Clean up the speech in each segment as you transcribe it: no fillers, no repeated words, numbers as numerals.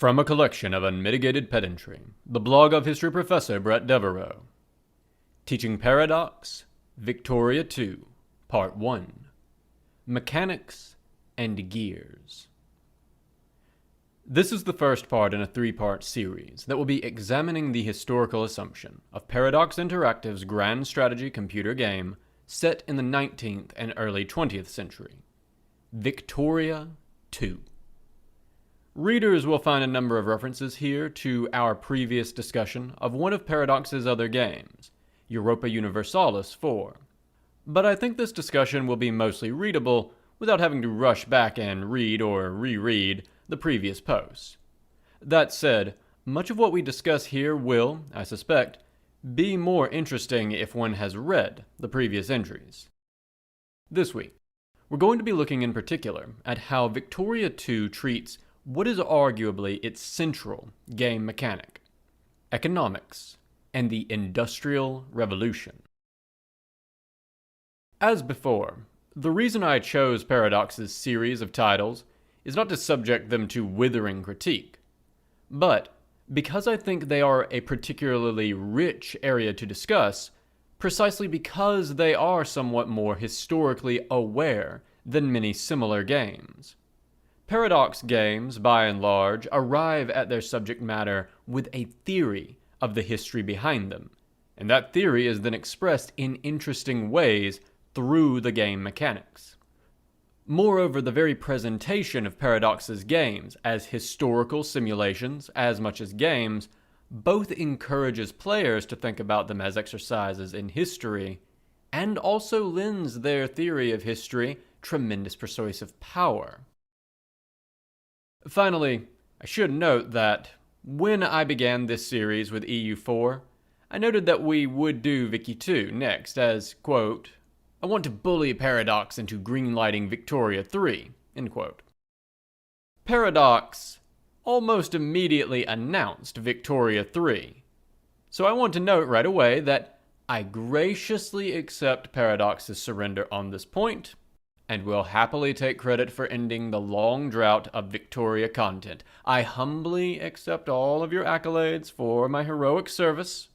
From a collection of unmitigated pedantry, the blog of history professor Bret Teaching Paradox, Victoria II, Part 1, Mechanics and Gears. This is the first part in a three-part series that will be examining the historical assumption of Paradox Interactive's grand strategy computer game set in the 19th and early 20th century, Victoria II. Readers will find a number of references here to our previous discussion of one of Paradox's other games, Europa Universalis IV, but I think this discussion will be mostly readable without having to rush back and read or reread the previous posts. That said, much of what we discuss here will, I suspect, be more interesting if one has read the previous entries. This week, we're going to be looking in particular at how Victoria II treats what is arguably its central game mechanic, economics, and the Industrial Revolution. As before, the reason I chose Paradox's series of titles is not to subject them to withering critique, but because I think they are a particularly rich area to discuss, precisely because they are somewhat more historically aware than many similar games. Paradox games, by and large, arrive at their subject matter with a theory of the history behind them, and that theory is then expressed in interesting ways through the game mechanics. Moreover, the very presentation of Paradox's games as historical simulations as much as games both encourages players to think about them as exercises in history, and also lends their theory of history tremendous persuasive power. Finally, I should note that when I began this series with EU4, I noted that we would do Vicky 2 next as, quote, I want to bully Paradox into greenlighting Victoria 3, end quote. Paradox almost immediately announced Victoria 3, so I want to note right away that I graciously accept Paradox's surrender on this point, and will happily take credit for ending the long drought of Victoria content. I humbly accept all of your accolades for my heroic service,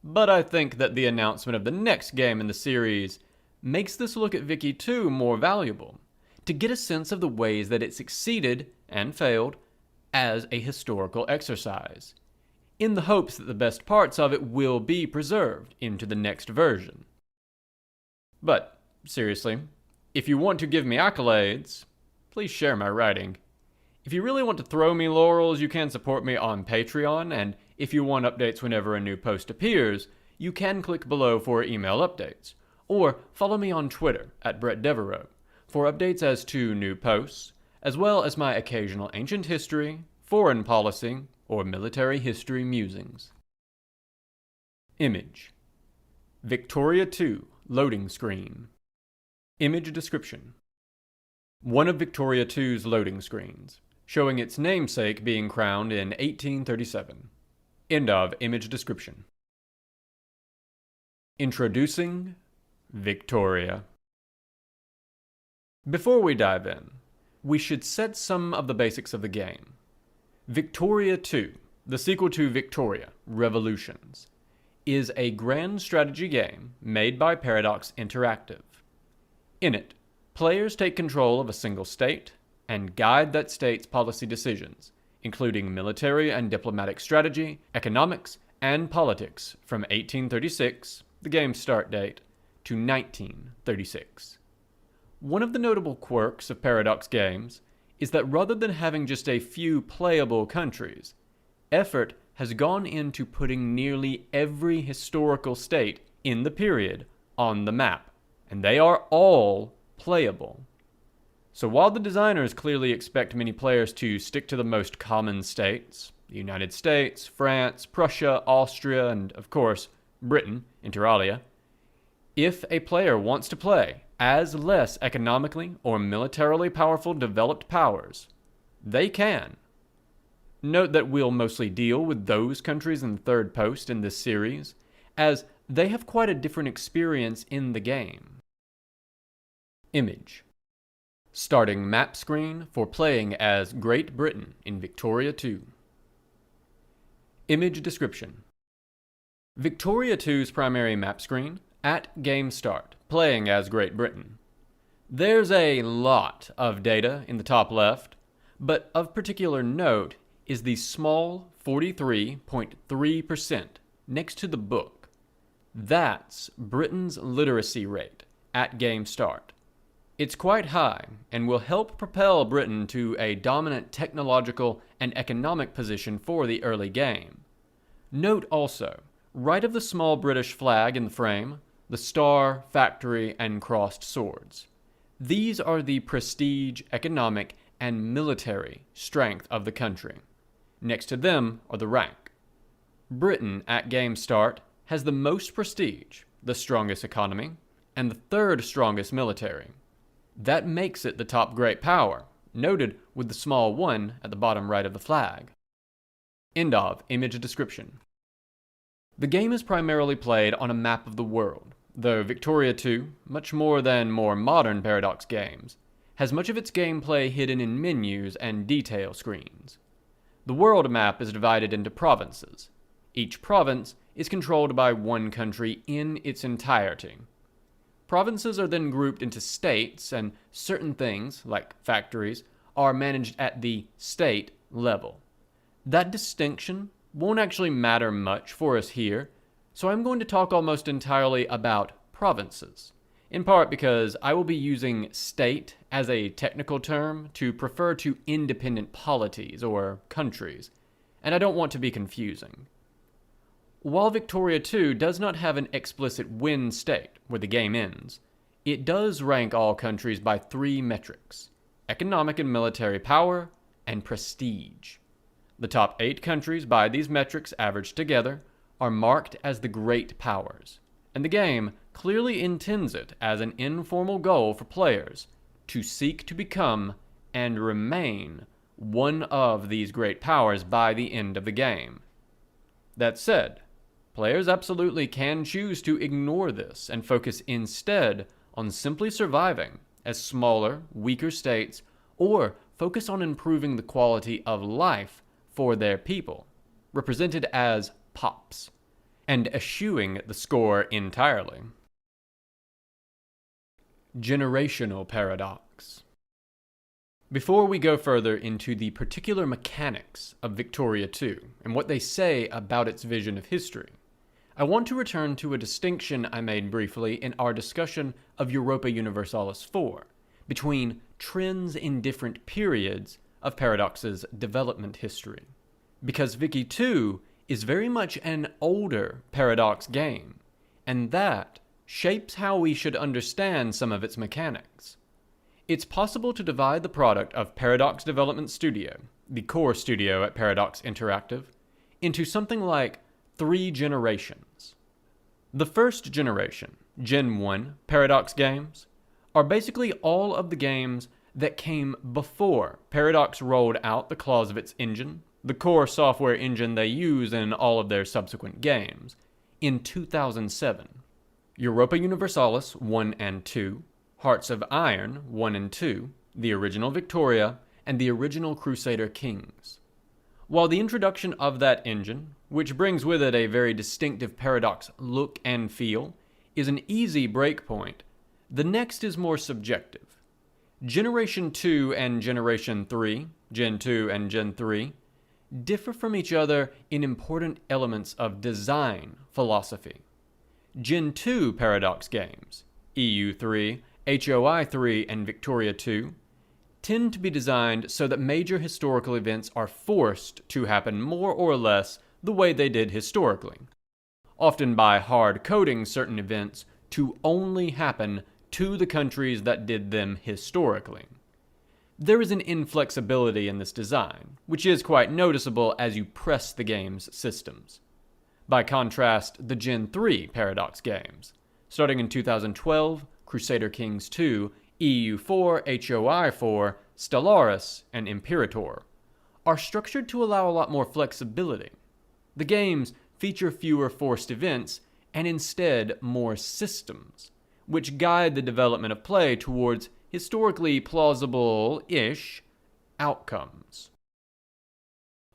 but I think that the announcement of the next game in the series makes this look at Vicky 2 more valuable, to get a sense of the ways that it succeeded and failed as a historical exercise, in the hopes that the best parts of it will be preserved into the next version. But, seriously, if you want to give me accolades, please share my writing. If you really want to throw me laurels, you can support me on Patreon, and if you want updates whenever a new post appears, you can click below for email updates, or follow me on Twitter at Bret for updates as to new posts, as well as my occasional ancient history, foreign policy, or military history musings. Image: Victoria II loading screen. Image description: one of Victoria II's loading screens, showing its namesake being crowned in 1837. End of image description. Introducing Victoria. Before we dive in, we should set some of the basics of the game. Victoria II, the sequel to Victoria, Revolutions, is a grand strategy game made by Paradox Interactive. In it, players take control of a single state and guide that state's policy decisions, including military and diplomatic strategy, economics, and politics from 1836, the game's start date, to 1936. One of the notable quirks of Paradox games is that rather than having just a few playable countries, effort has gone into putting nearly every historical state in the period on the map, and they are all playable. So while the designers clearly expect many players to stick to the most common states, the United States, France, Prussia, Austria, and of course, Britain, inter alia, if a player wants to play as less economically or militarily powerful developed powers, they can. Note that we'll mostly deal with those countries in the third post in this series, as they have quite a different experience in the game. Image: Starting map screen for playing as Great Britain in Victoria 2. Image description. Victoria 2's primary map screen, at game start, playing as Great Britain. There's a lot of data in the top left, but of particular note is the small 43.3% next to the book. That's Britain's literacy rate at game start. It's quite high and will help propel Britain to a dominant technological and economic position for the early game. Note also, right of the small British flag in the frame, the star, factory, and crossed swords. These are the prestige, economic, and military strength of the country. Next to them are the rank. Britain at game start has the most prestige, the strongest economy, and the third strongest military. That makes it the top great power, noted with the small 1 at the bottom right of the flag. End of image description. The game is primarily played on a map of the world, though Victoria 2, much more than more modern Paradox games, has much of its gameplay hidden in menus and detail screens. The world map is divided into provinces. Each province is controlled by one country in its entirety. Provinces are then grouped into states, and certain things, like factories, are managed at the state level. That distinction won't actually matter much for us here, so I'm going to talk almost entirely about provinces, in part because I will be using state as a technical term to prefer to independent polities or countries, and I don't want to be confusing. While Victoria 2 does not have an explicit win state where the game ends, it does rank all countries by 3 metrics: economic and military power, and prestige. The top 8 countries by these metrics averaged together are marked as the great powers, and the game clearly intends it as an informal goal for players to seek to become and remain one of these great powers by the end of the game. That said, players absolutely can choose to ignore this and focus instead on simply surviving as smaller, weaker states, or focus on improving the quality of life for their people, represented as pops, and eschewing the score entirely. Generational paradox. Before we go further into the particular mechanics of Victoria 2 and what they say about its vision of history, I want to return to a distinction I made briefly in our discussion of Europa Universalis IV between trends in different periods of Paradox's development history. Because Vicky 2 is very much an older Paradox game, and that shapes how we should understand some of its mechanics. It's possible to divide the product of Paradox Development Studio, the core studio at Paradox Interactive, into something like 3 generations. The first generation, Gen 1 Paradox games, are basically all of the games that came before Paradox rolled out the claws of its engine, the core software engine they use in all of their subsequent games, in 2007. Europa Universalis 1 and 2, Hearts of Iron 1 and 2, the original Victoria, and the original Crusader Kings. While the introduction of that engine, which brings with it a very distinctive Paradox look and feel, is an easy breakpoint, the next is more subjective. Generation 2 and Generation 3, Gen 2 and Gen 3, differ from each other in important elements of design philosophy. Gen 2 Paradox games, EU3, HOI3, and Victoria 2, tend to be designed so that major historical events are forced to happen more or less the way they did historically, often by hard-coding certain events to only happen to the countries that did them historically. There is an inflexibility in this design, which is quite noticeable as you press the game's systems. By contrast, the Gen 3 Paradox games, starting in 2012, Crusader Kings II, EU4, HOI4, Stellaris, and Imperator, are structured to allow a lot more flexibility. The games feature fewer forced events and instead more systems, which guide the development of play towards historically plausible-ish outcomes.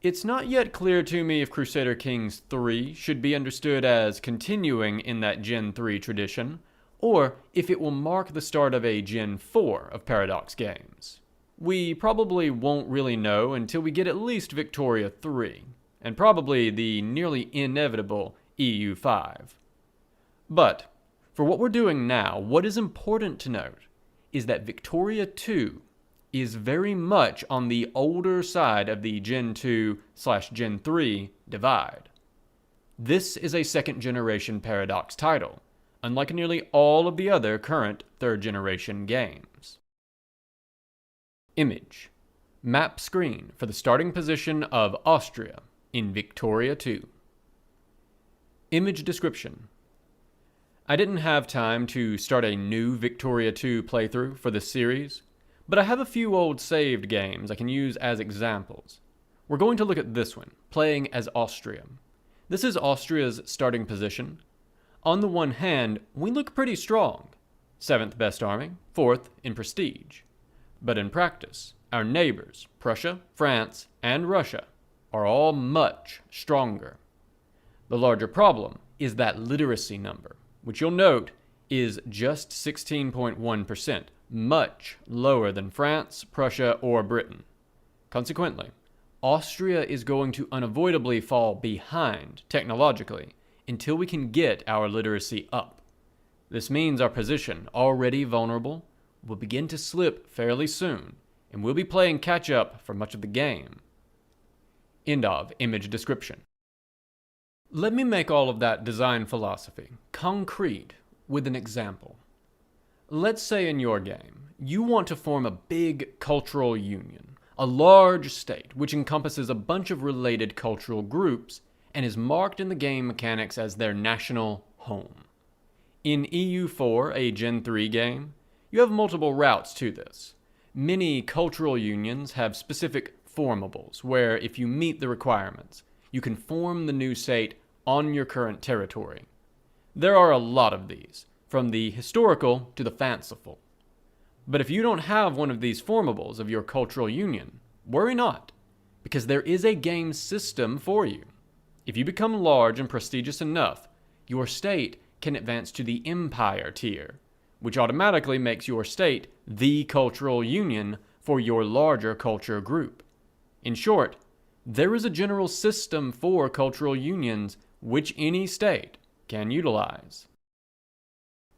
It's not yet clear to me if Crusader Kings III should be understood as continuing in that Gen 3 tradition, or if it will mark the start of a Gen 4 of Paradox games. We probably won't really know until we get at least Victoria 3, and probably the nearly inevitable EU5. But, for what we're doing now, what is important to note is that Victoria 2 is very much on the older side of the Gen 2/Gen 3 divide. This is a second-generation Paradox title, unlike nearly all of the other current third-generation games. Image. Map screen for the starting position of Austria in Victoria 2. Image description. I didn't have time to start a new Victoria 2 playthrough for this series, but I have a few old saved games I can use as examples. We're going to look at this one, playing as Austria. This is Austria's starting position. On the one hand, we look pretty strong. 7th best army, 4th in prestige. But in practice, our neighbors, Prussia, France, and Russia, are all much stronger. The larger problem is that literacy number, which you'll note is just 16.1%, much lower than France, Prussia, or Britain. Consequently, Austria is going to unavoidably fall behind technologically until we can get our literacy up. This means our position, already vulnerable, will begin to slip fairly soon, and we'll be playing catch-up for much of the game. End of image description. Let me make all of that design philosophy concrete with an example. Let's say in your game, you want to form a big cultural union, a large state which encompasses a bunch of related cultural groups and is marked in the game mechanics as their national home. In EU4, a Gen 3 game, you have multiple routes to this. Many cultural unions have specific formables, where if you meet the requirements, you can form the new state on your current territory. There are a lot of these, from the historical to the fanciful. But if you don't have one of these formables of your cultural union, worry not, because there is a game system for you. If you become large and prestigious enough, your state can advance to the empire tier, which automatically makes your state the cultural union for your larger culture group. In short, there is a general system for cultural unions which any state can utilize.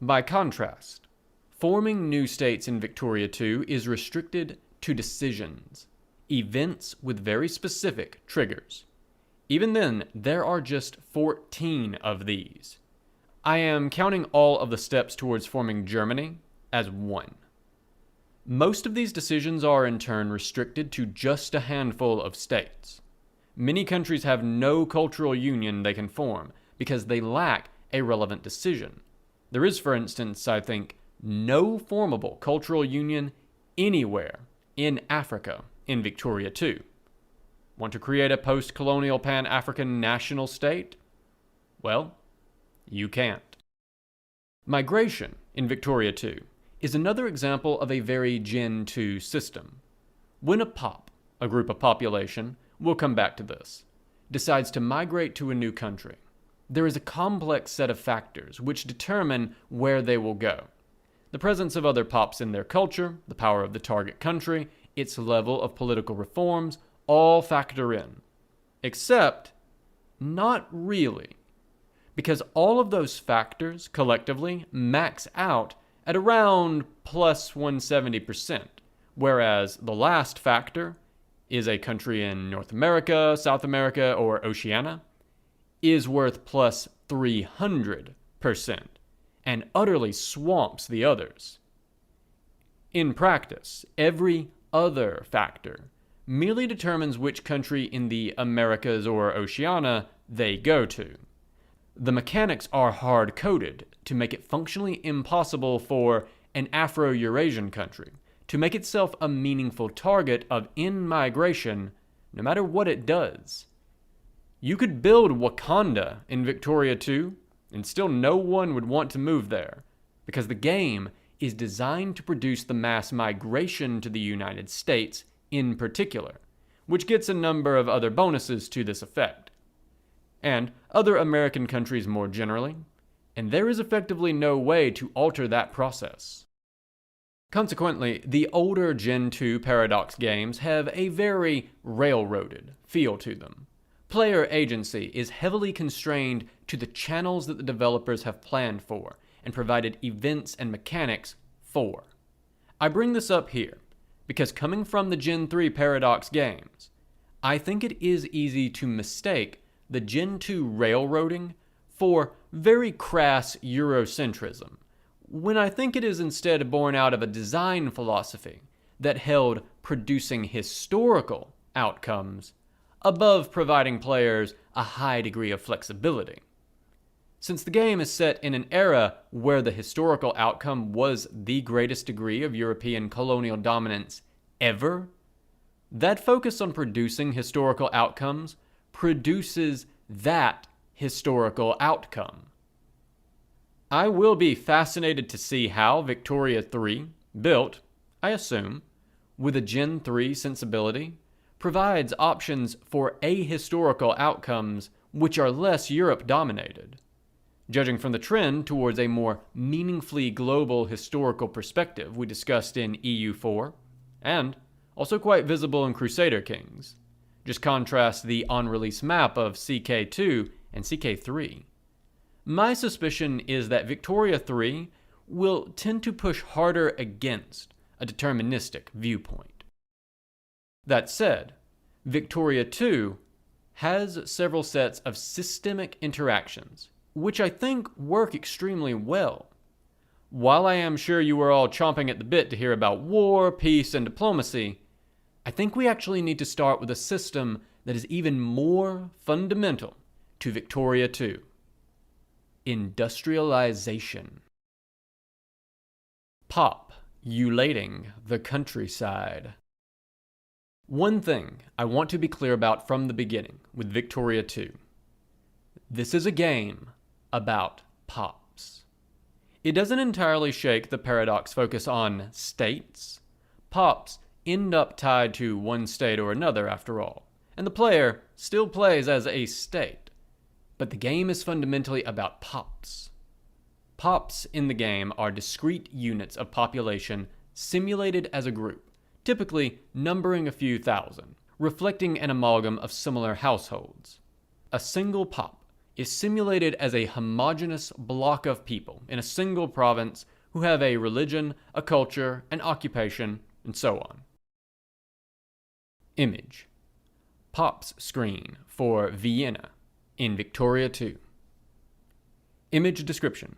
By contrast, forming new states in Victoria 2 is restricted to decisions, events with very specific triggers. Even then, there are just 14 of these. I am counting all of the steps towards forming Germany as one. Most of these decisions are in turn restricted to just a handful of states. Many countries have no cultural union they can form because they lack a relevant decision. There is, for instance, I think, no formable cultural union anywhere in Africa in Victoria 2. Want to create a post-colonial Pan-African national state? Well, you can't. Migration in Victoria 2 is another example of a very Gen 2 system. When a pop, a group of population, we'll come back to this, decides to migrate to a new country, there is a complex set of factors which determine where they will go. The presence of other pops in their culture, the power of the target country, its level of political reforms, all factor in. Except, not really. Because all of those factors collectively max out at around plus 170%, whereas the last factor is a country in North America, South America, or Oceania, is worth plus 300% and utterly swamps the others. In practice, every other factor merely determines which country in the Americas or Oceania they go to. The mechanics are hard-coded to make it functionally impossible for an Afro-Eurasian country to make itself a meaningful target of in-migration no matter what it does. You could build Wakanda in Victoria 2, and still no one would want to move there, because the game is designed to produce the mass migration to the United States in particular, which gets a number of other bonuses to this effect, and other American countries more generally, and there is effectively no way to alter that process. Consequently, the older Gen 2 Paradox games have a very railroaded feel to them. Player agency is heavily constrained to the channels that the developers have planned for and provided events and mechanics for. I bring this up here because coming from the Gen 3 Paradox games, I think it is easy to mistake the Gen 2 railroading for very crass Eurocentrism, when I think it is instead born out of a design philosophy that held producing historical outcomes above providing players a high degree of flexibility. Since the game is set in an era where the historical outcome was the greatest degree of European colonial dominance ever, that focus on producing historical outcomes produces that historical outcome. I will be fascinated to see how Victoria 3, built, I assume, with a Gen 3 sensibility, provides options for ahistorical outcomes which are less Europe-dominated. Judging from the trend towards a more meaningfully global historical perspective we discussed in EU4, and also quite visible in Crusader Kings. Just contrast the on-release map of CK2 and CK3. My suspicion is that Victoria 3 will tend to push harder against a deterministic viewpoint. That said, Victoria 2 has several sets of systemic interactions, which I think work extremely well. While I am sure you are all chomping at the bit to hear about war, peace, and diplomacy, I think we actually need to start with a system that is even more fundamental to Victoria 2. Industrialization. Pop-ulating the countryside. One thing I want to be clear about from the beginning with Victoria 2. This is a game about pops. It doesn't entirely shake the Paradox focus on states. Pops end up tied to one state or another after all, and the player still plays as a state. But the game is fundamentally about pops. Pops in the game are discrete units of population simulated as a group, typically numbering a few thousand, reflecting an amalgam of similar households. A single pop is simulated as a homogeneous block of people in a single province who have a religion, a culture, an occupation, and so on. Image. Pops screen for Vienna in Victoria 2. Image description.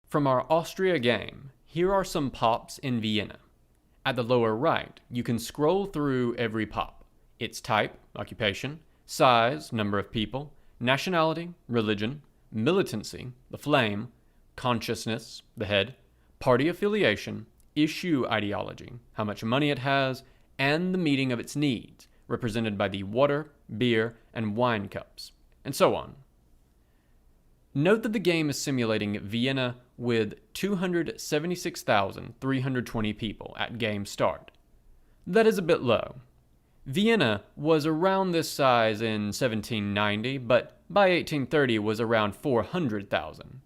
From our Austria game, here are some pops in Vienna. At the lower right, you can scroll through every pop. Its type, occupation, size, number of people, nationality, religion, militancy, the flame, consciousness, the head, party affiliation, issue ideology, how much money it has, and the meeting of its needs, represented by the water, beer, and wine cups, and so on. Note that the game is simulating Vienna with 276,320 people at game start. That is a bit low. Vienna was around this size in 1790, but by 1830 was around 400,000.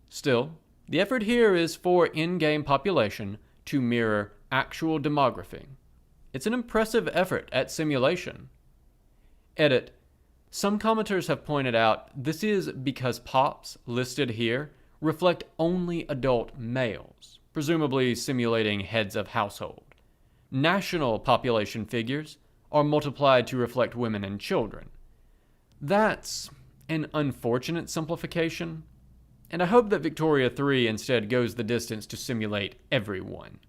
Still, the effort here is for in-game population to mirror actual demography. It's an impressive effort at simulation. Edit. Some commenters have pointed out this is because pops listed here reflect only adult males, presumably simulating heads of household. National population figures are multiplied to reflect women and children. That's an unfortunate simplification, and I hope that Victoria 3 instead goes the distance to simulate everyone.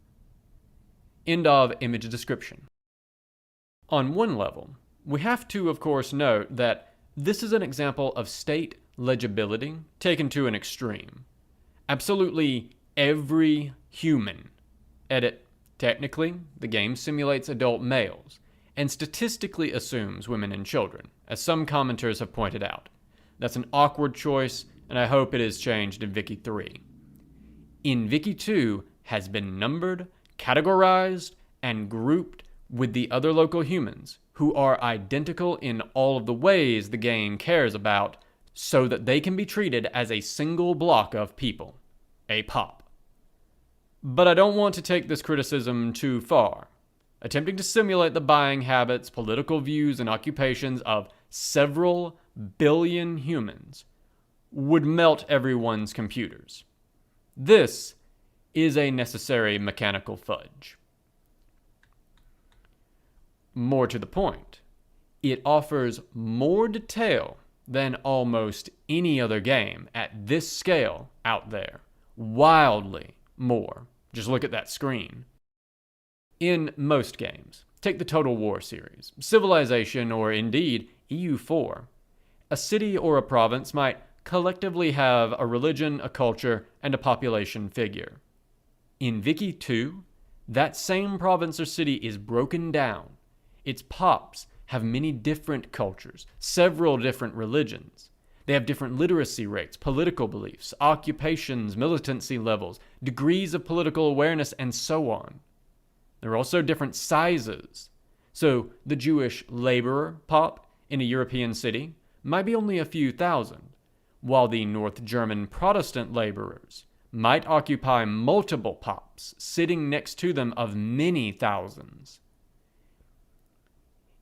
End of image description. On one level, we have to, of course, note that this is an example of state legibility taken to an extreme. Absolutely every human. Edit. Technically, the game simulates adult males, and statistically assumes women and children, as some commenters have pointed out. That's an awkward choice, and I hope it is changed in Vicky 3. in Vicky 2 has been numbered, categorized, and grouped with the other local humans who are identical in all of the ways the game cares about, so that they can be treated as a single block of people, a pop. But I don't want to take this criticism too far. Attempting to simulate the buying habits, political views, and occupations of several billion humans would melt everyone's computers. This is a necessary mechanical fudge. More to the point, it offers more detail than almost any other game at this scale out there. Wildly more. Just look at that screen. In most games, take the Total War series, Civilization, or indeed EU4, a city or a province might collectively have a religion, a culture, and a population figure. In Vicky 2, that same province or city is broken down. Its pops have many different cultures, several different religions. They have different literacy rates, political beliefs, occupations, militancy levels, degrees of political awareness, and so on. There are also different sizes. So the Jewish laborer pop in a European city might be only a few thousand, while the North German Protestant laborers might occupy multiple pops sitting next to them of many thousands.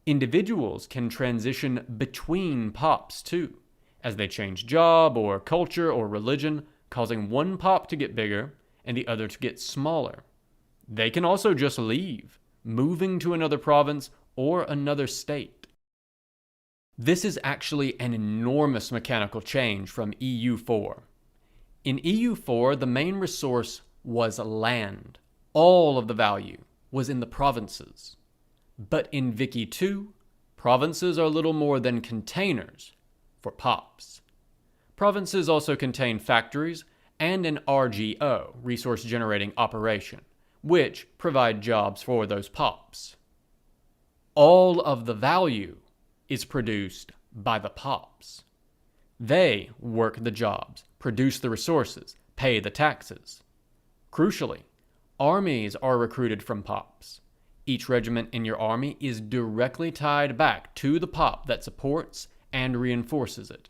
Individuals can transition between pops too, as they change job or culture or religion, causing one pop to get bigger and the other to get smaller. They can also just leave, moving to another province or another state. This is actually an enormous mechanical change from EU4. In EU4, the main resource was land. All of the value was in the provinces. But in Vicky 2, provinces are little more than containers for pops. Provinces also contain factories and an RGO, resource generating operation, which provide jobs for those pops. All of the value is produced by the pops. They work the jobs, produce the resources, pay the taxes. Crucially, armies are recruited from pops. Each regiment in your army is directly tied back to the pop that supports and reinforces it.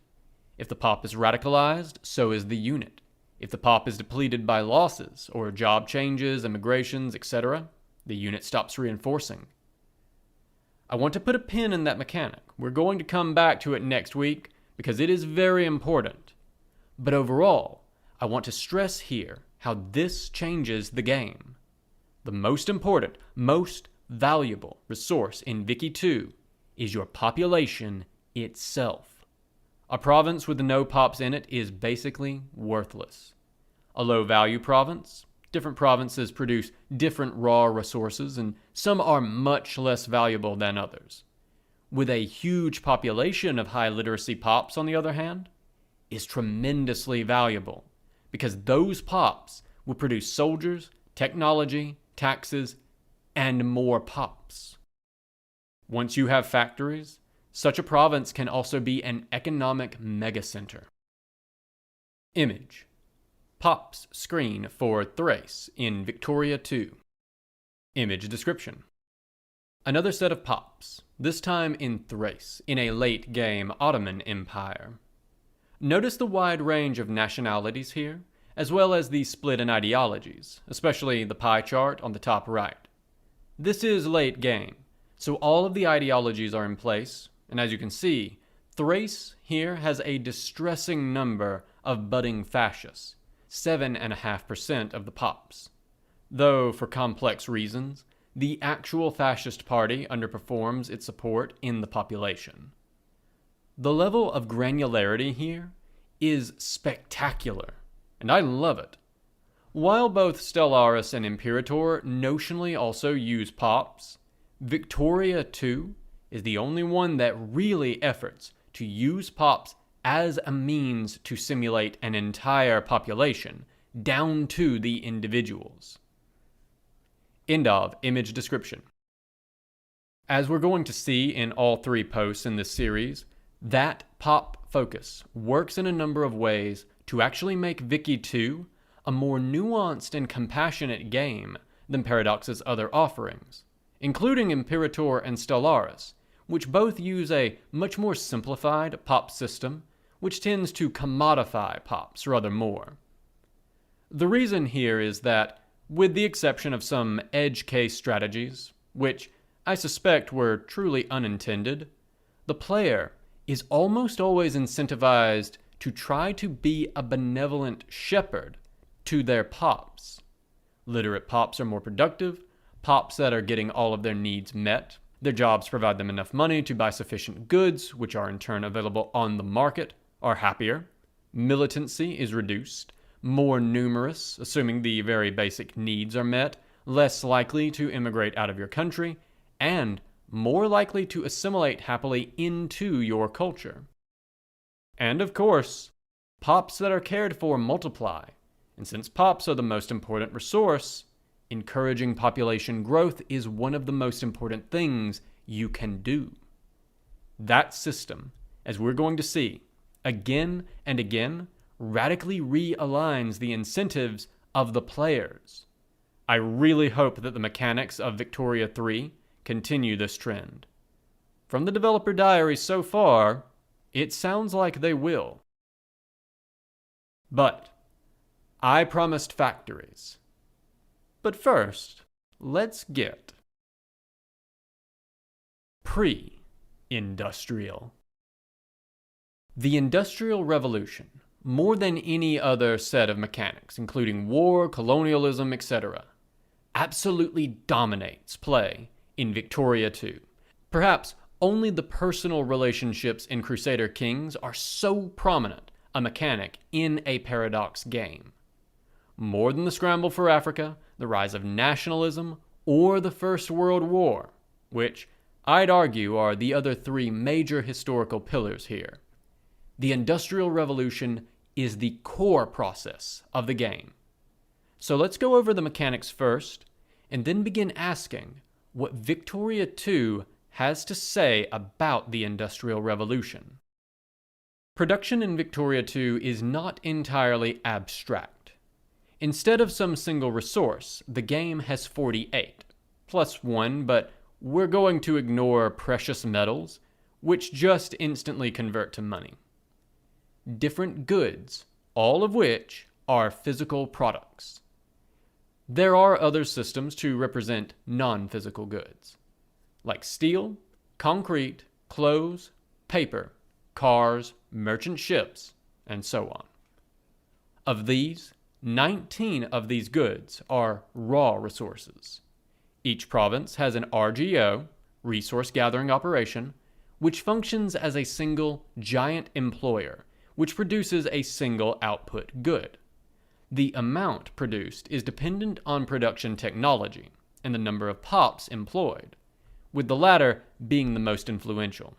If the pop is radicalized, so is the unit. If the pop is depleted by losses or job changes, immigrations, etc., the unit stops reinforcing. I want to put a pin in that mechanic. We're going to come back to it next week because it is very important. But overall, I want to stress here how this changes the game. The most important, most valuable resource in Vicky 2 is your population itself. A province with no pops in it is basically worthless. A low-value province, different provinces produce different raw resources, and some are much less valuable than others. With a huge population of high literacy pops, on the other hand, is tremendously valuable, because those pops will produce soldiers, technology, taxes, and more pops. Once you have factories, such a province can also be an economic megacenter. Image. Pops screen for Thrace in Victoria 2. Image description. Another set of pops, this time in Thrace, in a late-game Ottoman Empire. Notice the wide range of nationalities here, as well as the split in ideologies, especially the pie chart on the top right. This is late game, so all of the ideologies are in place, and as you can see, Thrace here has a distressing number of budding fascists, 7.5% of the pops. Though, for complex reasons, the actual fascist party underperforms its support in the population. The level of granularity here is spectacular, and I love it. While both Stellaris and Imperator notionally also use pops, Victoria 2 is the only one that really efforts to use pops as a means to simulate an entire population, down to the individuals. End of image description. As we're going to see in all three posts in this series, that pop focus works in a number of ways to actually make Vicky 2 a more nuanced and compassionate game than Paradox's other offerings, including Imperator and Stellaris, which both use a much more simplified pop system, which tends to commodify pops rather more. The reason here is that, with the exception of some edge case strategies, which I suspect were truly unintended, the player is almost always incentivized to try to be a benevolent shepherd to their pops. Literate pops are more productive, pops that are getting all of their needs met. Their jobs provide them enough money to buy sufficient goods, which are in turn available on the market, are happier. Militancy is reduced, more numerous, assuming the very basic needs are met, less likely to immigrate out of your country, and more likely to assimilate happily into your culture. And of course, pops that are cared for multiply, and since pops are the most important resource, encouraging population growth is one of the most important things you can do. That system, as we're going to see, again and again, radically realigns the incentives of the players. I really hope that the mechanics of Victoria 3 continue this trend. From the developer diaries so far, it sounds like they will. But I promised factories. But first, let's get pre-industrial. The Industrial Revolution, more than any other set of mechanics, including war, colonialism, etc., absolutely dominates play in Victoria 2. Perhaps only the personal relationships in Crusader Kings are so prominent a mechanic in a Paradox game. More than the scramble for Africa, the rise of nationalism, or the First World War, which I'd argue are the other three major historical pillars here. The Industrial Revolution is the core process of the game. So let's go over the mechanics first, and then begin asking what Victoria 2 has to say about the Industrial Revolution. Production in Victoria 2 is not entirely abstract. Instead of some single resource, the game has 48, plus 1, but we're going to ignore precious metals, which just instantly convert to money. Different goods, all of which are physical products. There are other systems to represent non-physical goods, like steel, concrete, clothes, paper, cars, merchant ships, and so on. Of these, 19 of these goods are raw resources. Each province has an RGO, resource gathering operation, which functions as a single giant employer, which produces a single output good. The amount produced is dependent on production technology and the number of pops employed, with the latter being the most influential.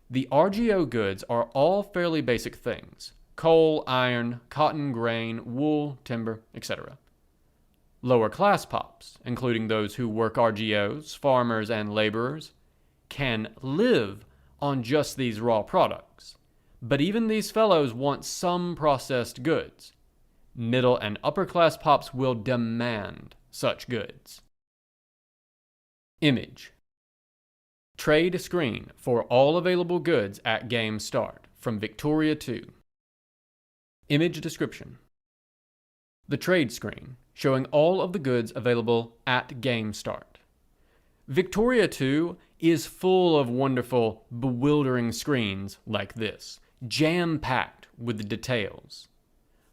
The RGO goods are all fairly basic things: coal, iron, cotton, grain, wool, timber, etc. Lower class pops, including those who work RGOs, farmers, and laborers, can live on just these raw products. But even these fellows want some processed goods. Middle and upper class pops will demand such goods. Image. Trade screen for all available goods at game start from Victoria 2. Image description. The trade screen showing all of the goods available at game start. Victoria 2 is full of wonderful, bewildering screens like this, jam-packed with the details.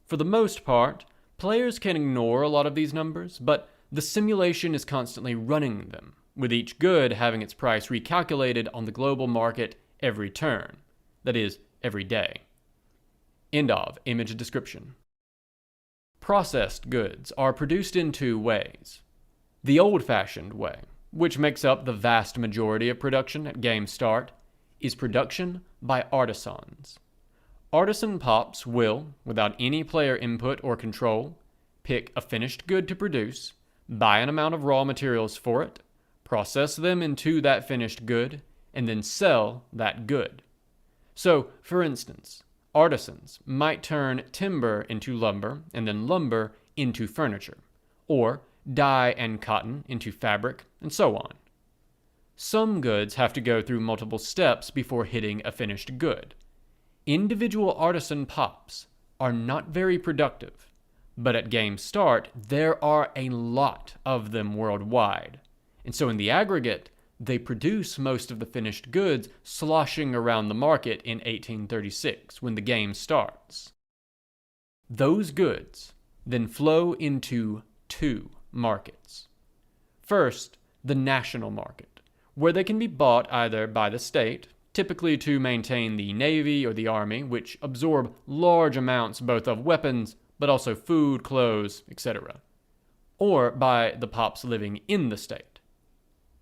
For the most part, players can ignore a lot of these numbers, but the simulation is constantly running them, with each good having its price recalculated on the global market every turn, that is, every day. End of image description. Processed goods are produced in two ways. The old-fashioned way, which makes up the vast majority of production at game start, is production by artisans. Artisan pops will, without any player input or control, pick a finished good to produce, buy an amount of raw materials for it, process them into that finished good, and then sell that good. So, for instance, Artisans might turn timber into lumber and then lumber into furniture, or dye and cotton into fabric, and so on. Some goods have to go through multiple steps before hitting a finished good. Individual artisan pops are not very productive, but at game start, there are a lot of them worldwide. And so in the aggregate, they produce most of the finished goods sloshing around the market in 1836 when the game starts. Those goods then flow into two markets. First, the national market, where they can be bought either by the state, typically to maintain the navy or the army, which absorb large amounts both of weapons but also food, clothes, etc., or by the pops living in the state.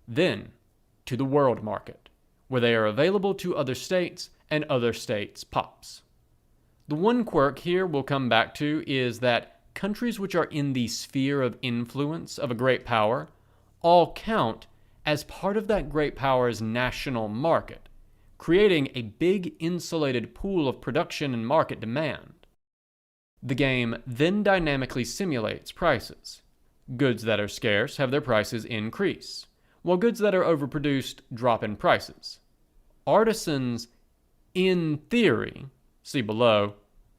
Then, to the world market, where they are available to other states and other states' pops. The one quirk here we'll come back to is that countries which are in the sphere of influence of a great power all count as part of that great power's national market, creating a big insulated pool of production and market demand. The game then dynamically simulates prices. Goods that are scarce have their prices increase, while goods that are overproduced drop in prices. Artisans, in theory, see below,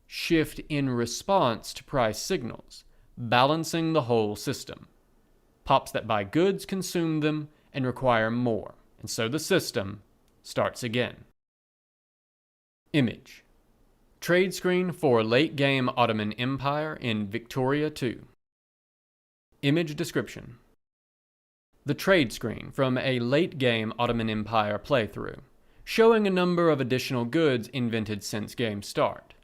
shift in response to price signals, balancing the whole system. Pops that buy goods consume them and require more, and so the system starts again. Image. Trade screen for late-game Ottoman Empire in Victoria II. Image description. The trade screen from a late-game Ottoman Empire playthrough, showing a number of additional goods invented since game start.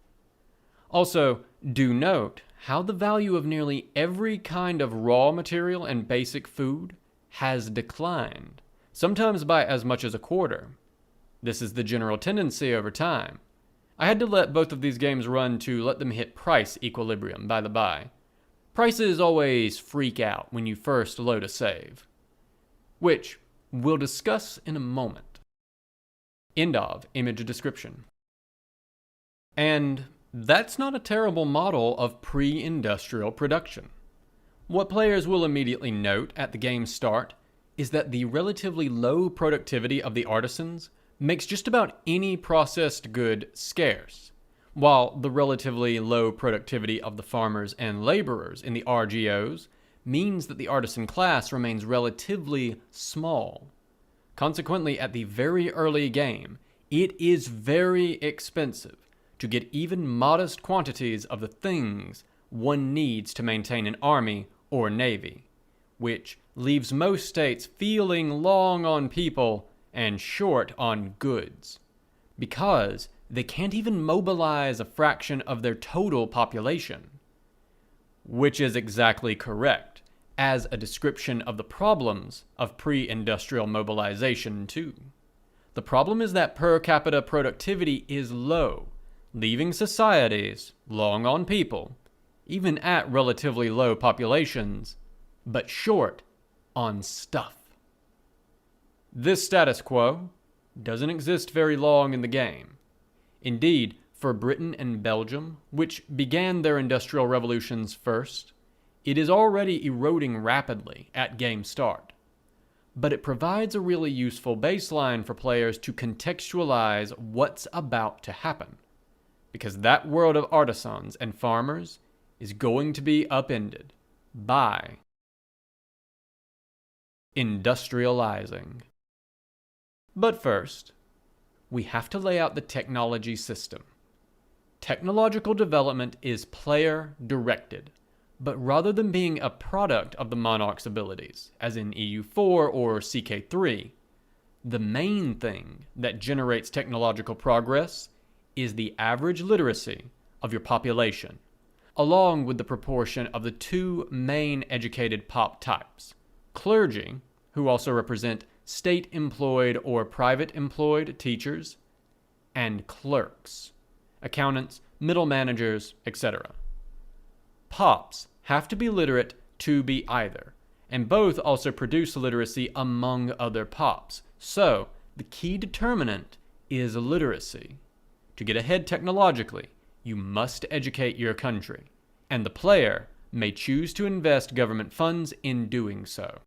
Also, do note how the value of nearly every kind of raw material and basic food has declined, sometimes by as much as a quarter. This is the general tendency over time. I had to let both of these games run to let them hit price equilibrium, by the by. Prices always freak out when you first load a save, which we'll discuss in a moment. End of image description. And that's not a terrible model of pre-industrial production. What players will immediately note at the game's start is that the relatively low productivity of the artisans makes just about any processed good scarce, while the relatively low productivity of the farmers and laborers in the RGOs means that the artisan class remains relatively small. Consequently, at the very early game, it is very expensive to get even modest quantities of the things one needs to maintain an army or navy, which leaves most states feeling long on people and short on goods, because they can't even mobilize a fraction of their total population. Which is exactly correct, as a description of the problems of pre-industrial mobilization too. The problem is that per capita productivity is low, leaving societies long on people, even at relatively low populations, but short on stuff. This status quo doesn't exist very long in the game. Indeed, for Britain and Belgium, which began their industrial revolutions first, it is already eroding rapidly at game start. But it provides a really useful baseline for players to contextualize what's about to happen, because that world of artisans and farmers is going to be upended by industrializing. But first, we have to lay out the technology system. Technological development is player-directed, but rather than being a product of the monarch's abilities, as in EU4 or CK3, the main thing that generates technological progress is the average literacy of your population, along with the proportion of the two main educated pop types: clergy, who also represent state-employed or private-employed teachers, and clerks, accountants, middle managers, etc. Pops have to be literate to be either, and both also produce literacy among other pops. So, the key determinant is literacy. To get ahead technologically, you must educate your country, and the player may choose to invest government funds in doing so.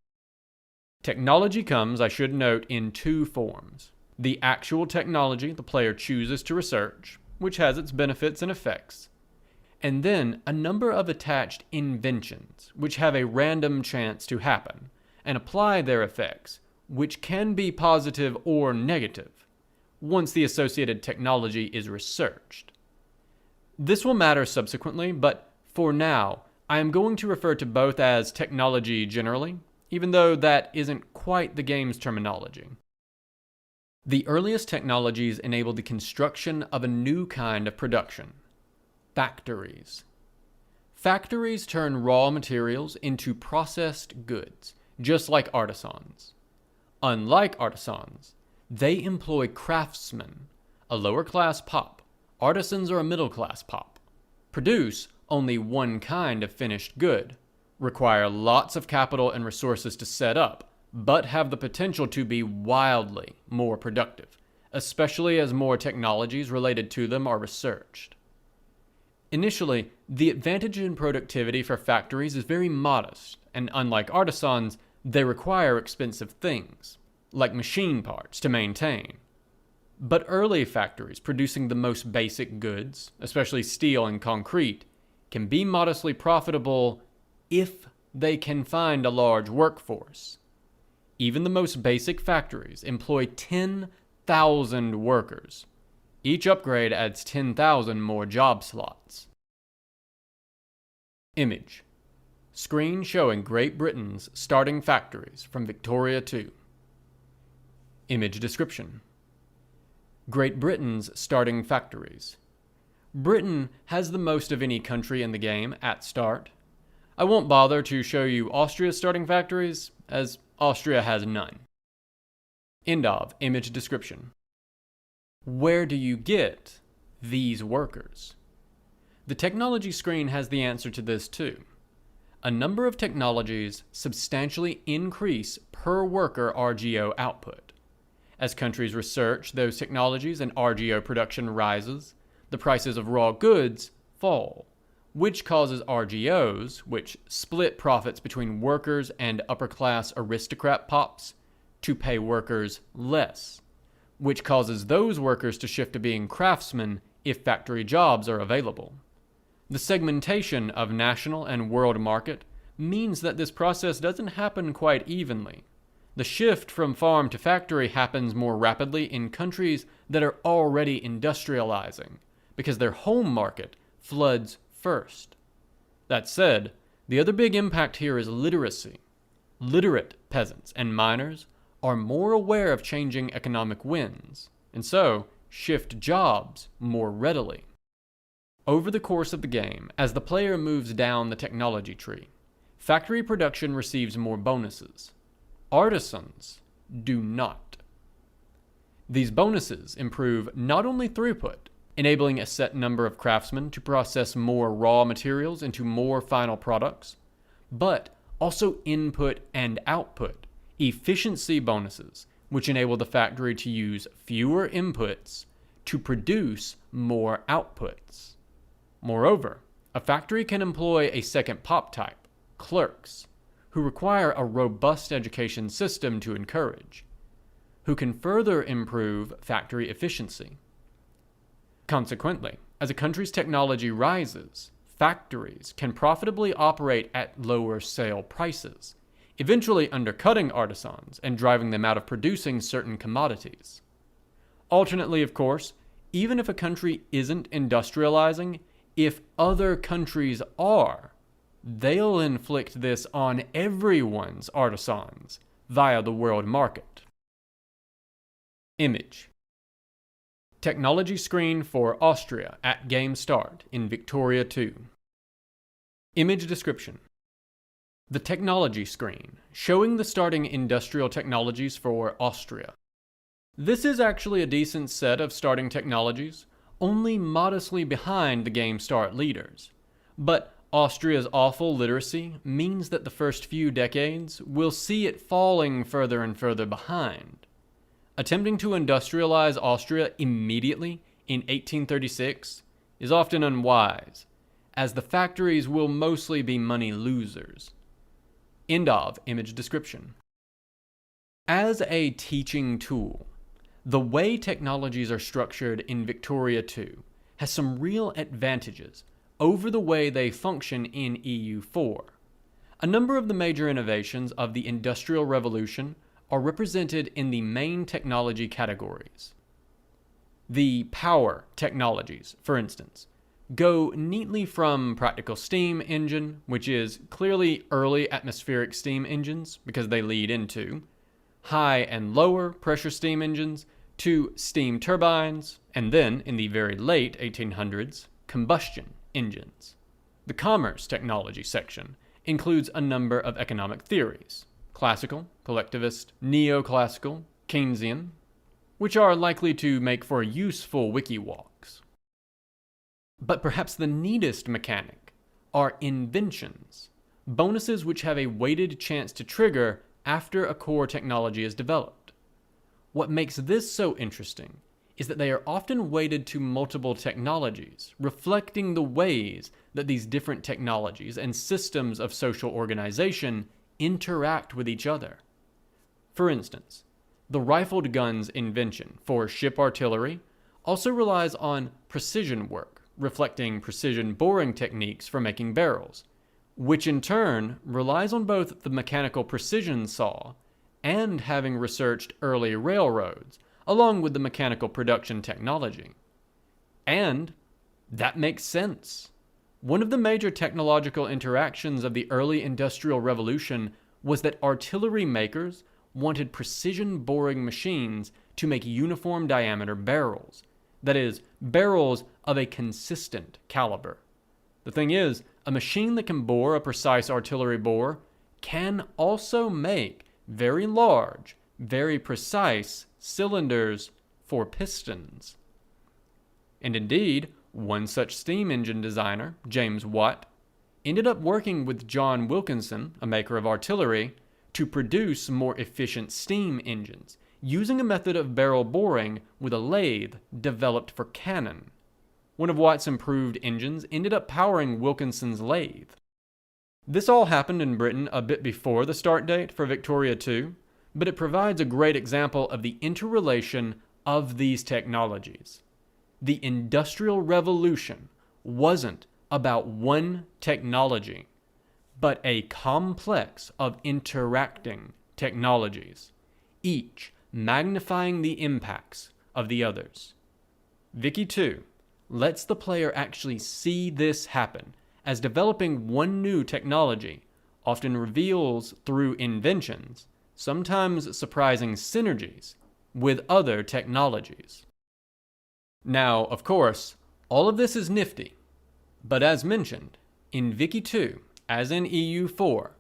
Technology comes, I should note, in two forms. The actual technology the player chooses to research, which has its benefits and effects, and then a number of attached inventions, which have a random chance to happen, and apply their effects, which can be positive or negative, once the associated technology is researched. This will matter subsequently, but for now, I am going to refer to both as technology generally, even though that isn't quite the game's terminology. The earliest technologies enabled the construction of a new kind of production: factories. Factories turn raw materials into processed goods, just like artisans. Unlike artisans, they employ craftsmen, a lower-class pop. Artisans are a middle-class pop. Produce only one kind of finished good, require lots of capital and resources to set up, but have the potential to be wildly more productive, especially as more technologies related to them are researched. Initially, the advantage in productivity for factories is very modest, and unlike artisans, they require expensive things, like machine parts, to maintain. But early factories producing the most basic goods, especially steel and concrete, can be modestly profitable if they can find a large workforce. Even the most basic factories employ 10,000 workers. Each upgrade adds 10,000 more job slots. Image. Screen showing Great Britain's starting factories from Victoria II. Image description. Great Britain's starting factories. Britain has the most of any country in the game at start. I won't bother to show you Austria's starting factories, as Austria has none. End of image description. Where do you get these workers? The technology screen has the answer to this too. A number of technologies substantially increase per worker RGO output. As countries research those technologies and RGO production rises, the prices of raw goods fall, which causes RGOs, which split profits between workers and upper-class aristocrat pops, to pay workers less, which causes those workers to shift to being craftsmen if factory jobs are available. The segmentation of national and world market means that this process doesn't happen quite evenly. The shift from farm to factory happens more rapidly in countries that are already industrializing, because their home market floods first. That said, the other big impact here is literacy. Literate peasants and miners are more aware of changing economic winds, and so shift jobs more readily. Over the course of the game, as the player moves down the technology tree, factory production receives more bonuses. Artisans do not. These bonuses improve not only throughput, enabling a set number of craftsmen to process more raw materials into more final products, but also input and output, efficiency bonuses, which enable the factory to use fewer inputs to produce more outputs. Moreover, a factory can employ a second pop type, clerks, who require a robust education system to encourage, who can further improve factory efficiency. Consequently, as a country's technology rises, factories can profitably operate at lower sale prices, eventually undercutting artisans and driving them out of producing certain commodities. Alternately, of course, even if a country isn't industrializing, if other countries are, they'll inflict this on everyone's artisans via the world market. Image. Technology screen for Austria at game start in Victoria II. Image description. The technology screen, showing the starting industrial technologies for Austria. This is actually a decent set of starting technologies, only modestly behind the game start leaders. But Austria's awful literacy means that the first few decades will see it falling further and further behind. Attempting to industrialize Austria immediately in 1836 is often unwise, as the factories will mostly be money losers. End of image description. As a teaching tool, the way technologies are structured in Victoria II has some real advantages over the way they function in EU4. A number of the major innovations of the Industrial Revolution are represented in the main technology categories. The power technologies, for instance, go neatly from practical steam engine, which is clearly early atmospheric steam engines because they lead into high and lower pressure steam engines, to steam turbines, and then, in the very late 1800s, combustion engines. The commerce technology section includes a number of economic theories: classical, collectivist, neoclassical, Keynesian, which are likely to make for useful wiki walks. But perhaps the neatest mechanic are inventions, bonuses which have a weighted chance to trigger after a core technology is developed. What makes this so interesting is that they are often weighted to multiple technologies, reflecting the ways that these different technologies and systems of social organization interact with each other. For instance, the rifled gun's invention for ship artillery also relies on precision work, reflecting precision boring techniques for making barrels, which in turn relies on both the mechanical precision saw and having researched early railroads, along with the mechanical production technology. And that makes sense. One of the major technological interactions of the early Industrial Revolution was that artillery makers wanted precision boring machines to make uniform diameter barrels, that is, barrels of a consistent caliber. The thing is, a machine that can bore a precise artillery bore can also make very large, very precise cylinders for pistons. And indeed, one such steam engine designer, James Watt, ended up working with John Wilkinson, a maker of artillery, to produce more efficient steam engines, using a method of barrel boring with a lathe developed for cannon. One of Watt's improved engines ended up powering Wilkinson's lathe. This all happened in Britain a bit before the start date for Victoria II, but it provides a great example of the interrelation of these technologies. The Industrial Revolution wasn't about one technology, but a complex of interacting technologies, each magnifying the impacts of the others. Vicky 2 lets the player actually see this happen, as developing one new technology often reveals through inventions, sometimes surprising synergies with other technologies. Now, of course, all of this is nifty, but as mentioned, in Vicky 2, as in EU4,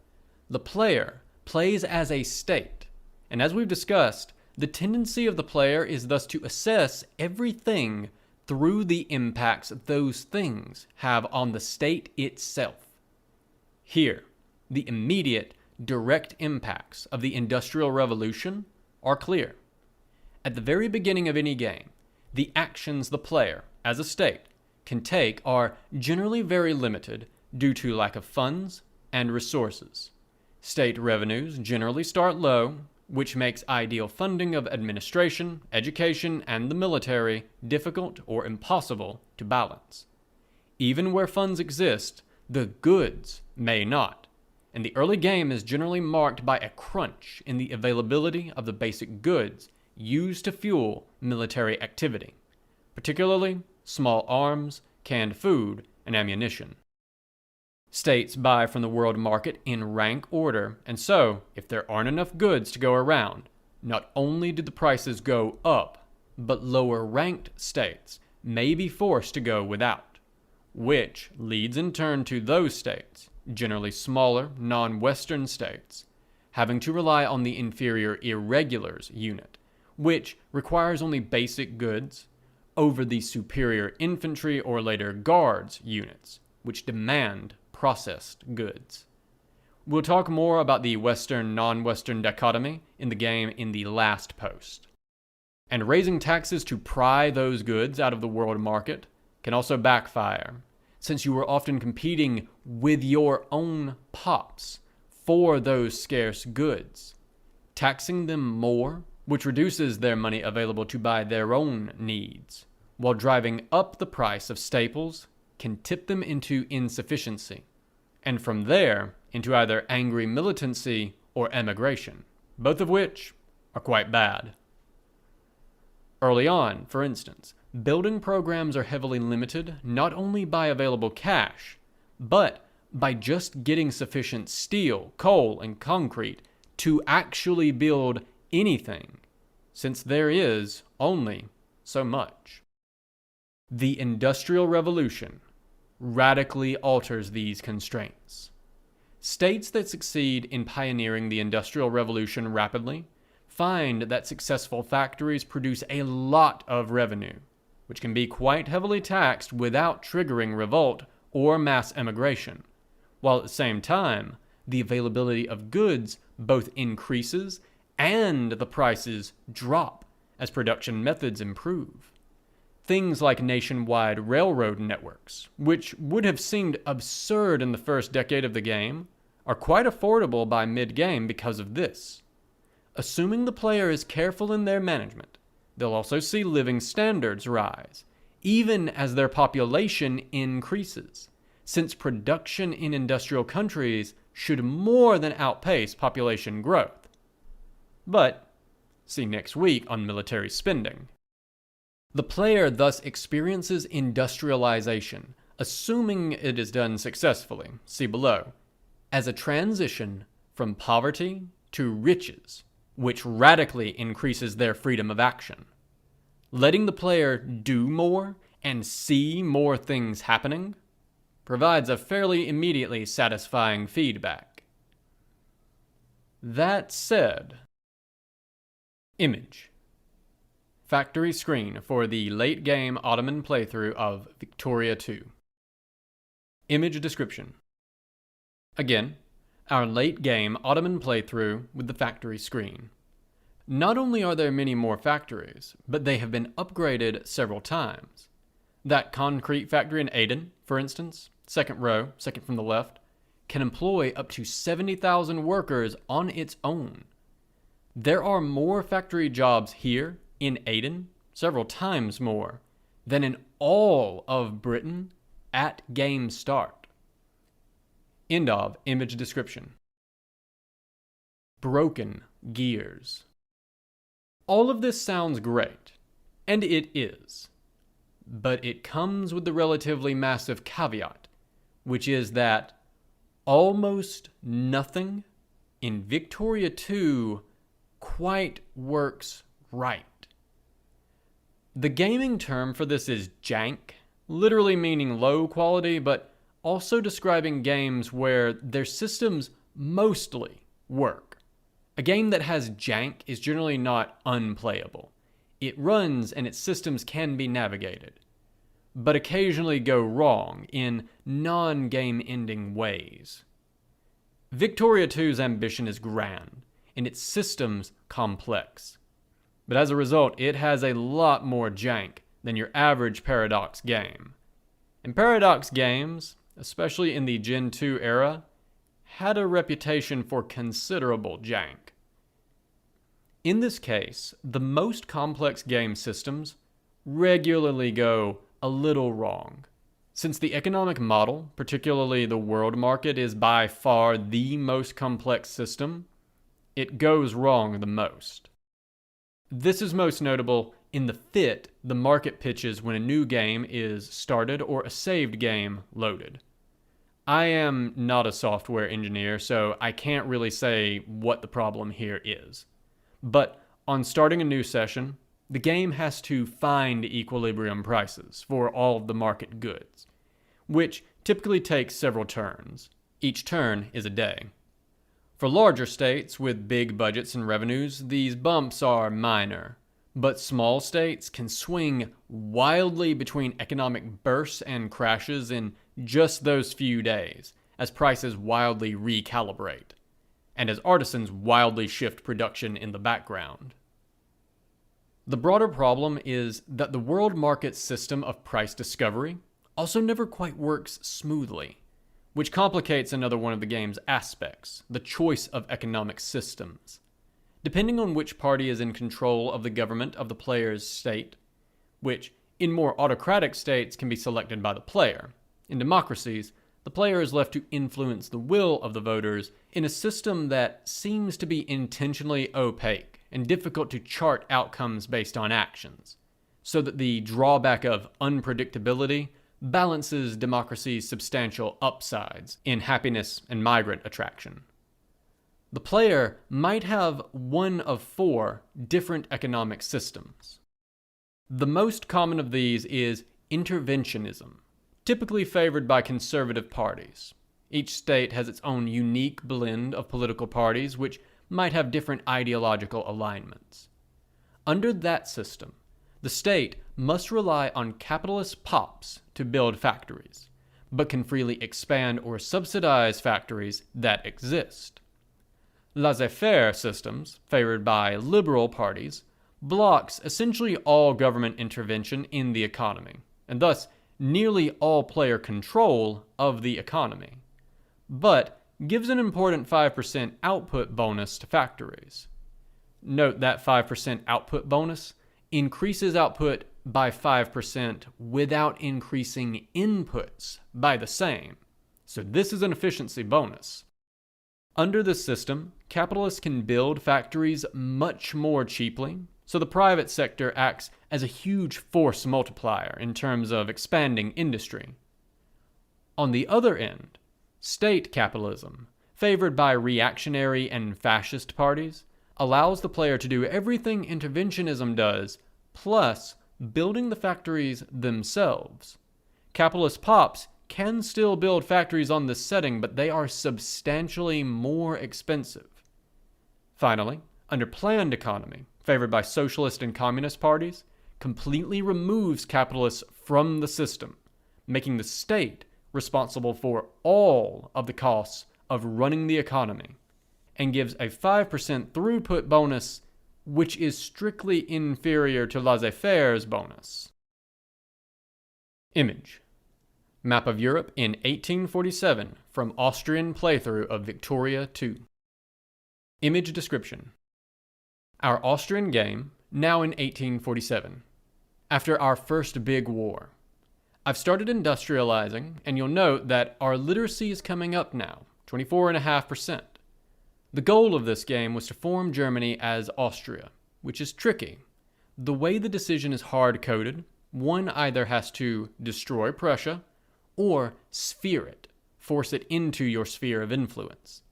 the player plays as a state, and as we've discussed, the tendency of the player is thus to assess everything through the impacts those things have on the state itself. Here, the immediate, direct impacts of the Industrial Revolution are clear. At the very beginning of any game, the actions the player, as a state, can take are generally very limited due to lack of funds and resources. State revenues generally start low, which makes ideal funding of administration, education, and the military difficult or impossible to balance. Even where funds exist, the goods may not, and the early game is generally marked by a crunch in the availability of the basic goods used to fuel military activity, particularly small arms, canned food, and ammunition. States buy from the world market in rank order, and so, if there aren't enough goods to go around, not only do the prices go up, but lower ranked states may be forced to go without, which leads in turn to those states, generally smaller, non-Western states, having to rely on the inferior irregulars unit, which requires only basic goods, over the superior infantry or later guards units, which demand processed goods. We'll talk more about the Western-non-Western dichotomy in the game in the last post. And raising taxes to pry those goods out of the world market can also backfire, since you are often competing with your own pops for those scarce goods. Taxing them more, which reduces their money available to buy their own needs, while driving up the price of staples, can tip them into insufficiency, and from there into either angry militancy or emigration, both of which are quite bad. Early on, for instance, building programs are heavily limited not only by available cash, but by just getting sufficient steel, coal, and concrete to actually build anything, since there is only so much. The Industrial Revolution radically alters these constraints. States that succeed in pioneering the Industrial Revolution rapidly find that successful factories produce a lot of revenue, which can be quite heavily taxed without triggering revolt or mass emigration, while at the same time, the availability of goods both increases and the prices drop as production methods improve. Things like nationwide railroad networks, which would have seemed absurd in the first decade of the game, are quite affordable by mid-game because of this. Assuming the player is careful in their management, they'll also see living standards rise, even as their population increases, since production in industrial countries should more than outpace population growth. But see next week on military spending. The player thus experiences industrialization, assuming it is done successfully, see below, as a transition from poverty to riches, which radically increases their freedom of action. Letting the player do more and see more things happening provides a fairly immediately satisfying feedback. That said, image. Factory screen for the late game Ottoman playthrough of Victoria II. Image description. Again, our late game Ottoman playthrough with the factory screen. Not only are there many more factories, but they have been upgraded several times. That concrete factory in Aden, for instance, second row, second from the left, can employ up to 70,000 workers on its own. There are more factory jobs here in Aden, several times more, than in all of Britain at game start. End of image description. Broken gears. All of this sounds great, and it is, but it comes with the relatively massive caveat, which is that almost nothing in Victoria II quite works right. The gaming term for this is jank, literally meaning low quality, but also describing games where their systems mostly work. A game that has jank is generally not unplayable. It runs and its systems can be navigated, but occasionally go wrong in non-game ending ways. Victoria II's ambition is grand, and its systems complex. But as a result, it has a lot more jank than your average Paradox game. And Paradox games, especially in the Gen 2 era, had a reputation for considerable jank. In this case, the most complex game systems regularly go a little wrong. Since the economic model, particularly the world market, is by far the most complex system, it goes wrong the most. This is most notable in the fit the market pitches when a new game is started or a saved game loaded. I am not a software engineer, so I can't really say what the problem here is. But on starting a new session, the game has to find equilibrium prices for all of the market goods, which typically takes several turns. Each turn is a day. For larger states with big budgets and revenues, these bumps are minor, but small states can swing wildly between economic bursts and crashes in just those few days, as prices wildly recalibrate, and as artisans wildly shift production in the background. The broader problem is that the world market system of price discovery also never quite works smoothly, which complicates another one of the game's aspects, the choice of economic systems. Depending on which party is in control of the government of the player's state, which in more autocratic states can be selected by the player, in democracies, the player is left to influence the will of the voters in a system that seems to be intentionally opaque and difficult to chart outcomes based on actions, so that the drawback of unpredictability balances democracy's substantial upsides in happiness and migrant attraction. The player might have one of 4 different economic systems. The most common of these is interventionism, typically favored by conservative parties. Each state has its own unique blend of political parties which might have different ideological alignments. Under that system, the state must rely on capitalist pops to build factories, but can freely expand or subsidize factories that exist. Laissez-faire systems, favored by liberal parties, blocks essentially all government intervention in the economy, and thus nearly all player control of the economy, but gives an important 5% output bonus to factories. Note that 5% output bonus increases output by 5% without increasing inputs by the same, so this is an efficiency bonus. Under this system, capitalists can build factories much more cheaply, so the private sector acts as a huge force multiplier in terms of expanding industry. On the other end, state capitalism, favored by reactionary and fascist parties, allows the player to do everything interventionism does, plus building the factories themselves. Capitalist pops can still build factories on this setting, but they are substantially more expensive. Finally, under planned economy, favored by socialist and communist parties, completely removes capitalists from the system, making the state responsible for all of the costs of running the economy, and gives a 5% throughput bonus, which is strictly inferior to laissez-faire's bonus. Image. Map of Europe in 1847 from Austrian playthrough of Victoria II. Image description. Our Austrian game, now in 1847. After our first big war. I've started industrializing, and you'll note that our literacy is coming up now, 24.5%. The goal of this game was to form Germany as Austria, which is tricky. The way the decision is hard-coded, one either has to destroy Prussia or sphere it, force it into your sphere of influence.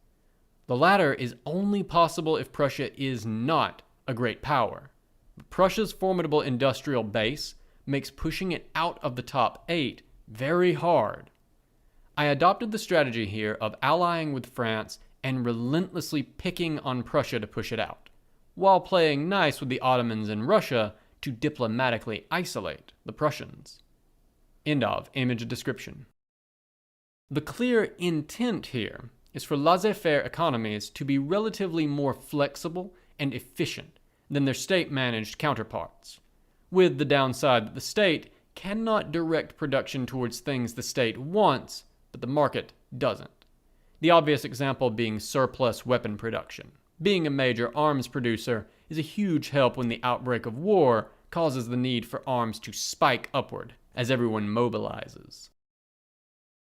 The latter is only possible if Prussia is not a great power. But Prussia's formidable industrial base makes pushing it out of the top 8 very hard. I adopted the strategy here of allying with France and relentlessly picking on Prussia to push it out, while playing nice with the Ottomans and Russia to diplomatically isolate the Prussians. End of image description. The clear intent here is for laissez-faire economies to be relatively more flexible and efficient than their state-managed counterparts, with the downside that the state cannot direct production towards things the state wants, but the market doesn't. The obvious example being surplus weapon production. Being a major arms producer is a huge help when the outbreak of war causes the need for arms to spike upward as everyone mobilizes.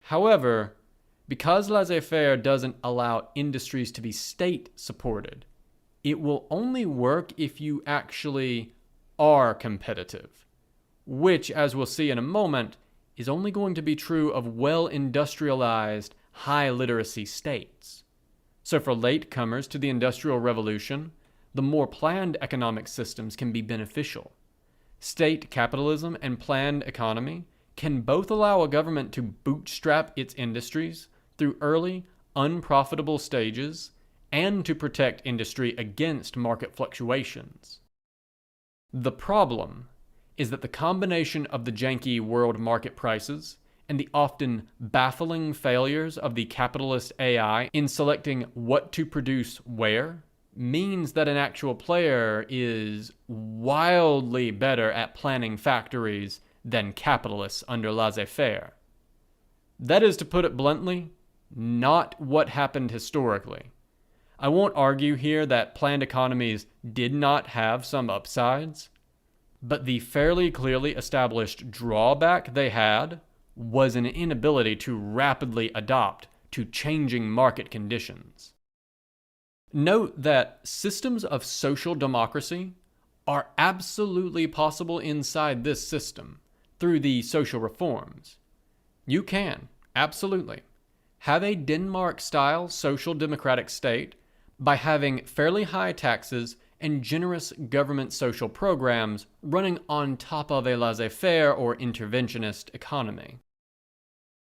However, because laissez-faire doesn't allow industries to be state-supported, it will only work if you actually are competitive, which, as we'll see in a moment, is only going to be true of well-industrialized, high-literacy states. So for latecomers to the Industrial Revolution, the more planned economic systems can be beneficial. State capitalism and planned economy can both allow a government to bootstrap its industries through early, unprofitable stages and to protect industry against market fluctuations. The problem is that the combination of the janky world market prices and the often baffling failures of the capitalist AI in selecting what to produce where means that an actual player is wildly better at planning factories than capitalists under laissez-faire. That is, to put it bluntly, not what happened historically. I won't argue here that planned economies did not have some upsides, but the fairly clearly established drawback they had was an inability to rapidly adapt to changing market conditions. Note that systems of social democracy are absolutely possible inside this system through the social reforms. You can, absolutely, have a Denmark-style social democratic state by having fairly high taxes and generous government social programs running on top of a laissez-faire or interventionist economy.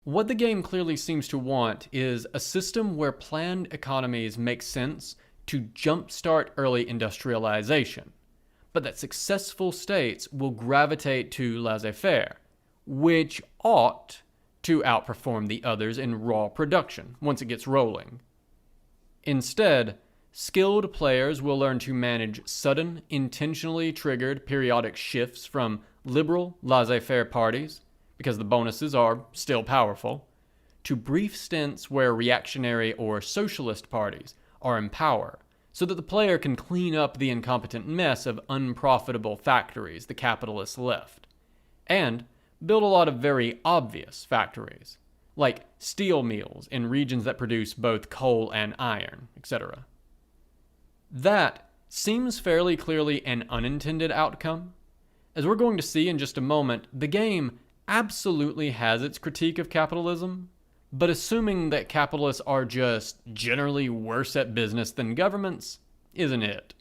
What the game clearly seems to want is a system where planned economies make sense to jumpstart early industrialization, but that successful states will gravitate to laissez-faire, which ought to outperform the others in raw production once it gets rolling. Instead, skilled players will learn to manage sudden, intentionally triggered periodic shifts from liberal, laissez-faire parties, because the bonuses are still powerful, to brief stints where reactionary or socialist parties are in power, so that the player can clean up the incompetent mess of unprofitable factories the capitalists left, and build a lot of very obvious factories, like steel mills in regions that produce both coal and iron, etc. That seems fairly clearly an unintended outcome. As we're going to see in just a moment, the game absolutely has its critique of capitalism, but assuming that capitalists are just generally worse at business than governments isn't it.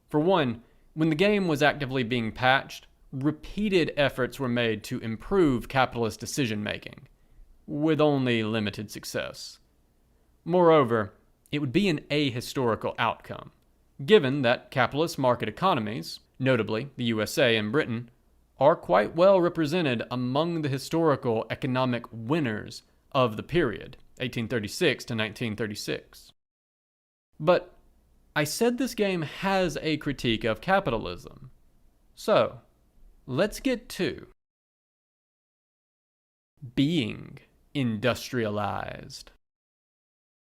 For one, when the game was actively being patched, repeated efforts were made to improve capitalist decision-making, with only limited success. Moreover, it would be an ahistorical outcome, given that capitalist market economies, notably the USA and Britain, are quite well represented among the historical economic winners of the period, 1836 to 1936. But I said this game has a critique of capitalism. So, let's get to being industrialized.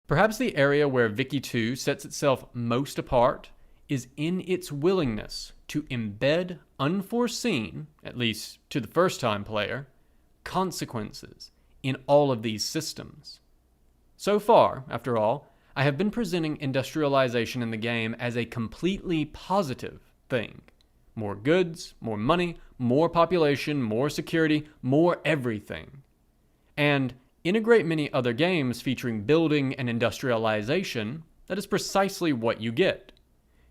Perhaps the area where Vicky 2 sets itself most apart is in its willingness to embed unforeseen, at least to the first-time player, consequences in all of these systems. So far, after all, I have been presenting industrialization in the game as a completely positive thing. More goods, more money, more population, more security, more everything. And in a great many other games featuring building and industrialization, that is precisely what you get.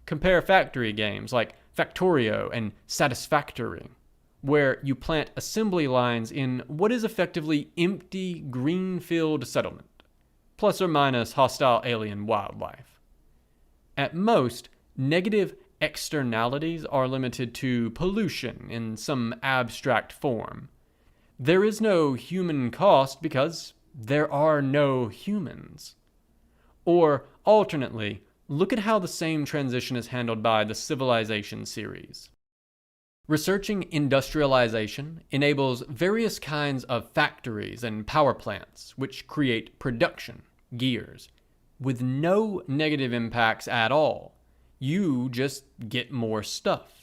Compare factory games like Factorio and Satisfactory, where you plant assembly lines in what is effectively empty greenfield settlement, plus or minus hostile alien wildlife. At most, negative externalities are limited to pollution in some abstract form. There is no human cost because there are no humans. Or, alternately, look at how the same transition is handled by the Civilization series. Researching industrialization enables various kinds of factories and power plants which create production, gears, with no negative impacts at all. You just get more stuff.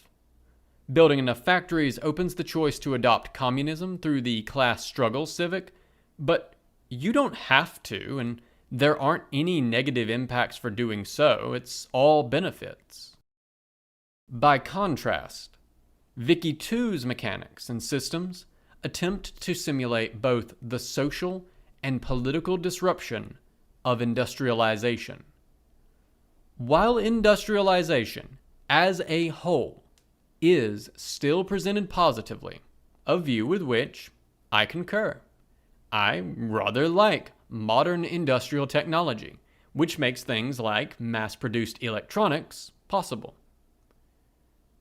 Building enough factories opens the choice to adopt communism through the class struggle civic, but you don't have to, and there aren't any negative impacts for doing so. It's all benefits. By contrast, Vicky 2's mechanics and systems attempt to simulate both the social and political disruption of industrialization. While industrialization, as a whole, is still presented positively, a view with which I concur. I rather like modern industrial technology, which makes things like mass-produced electronics possible.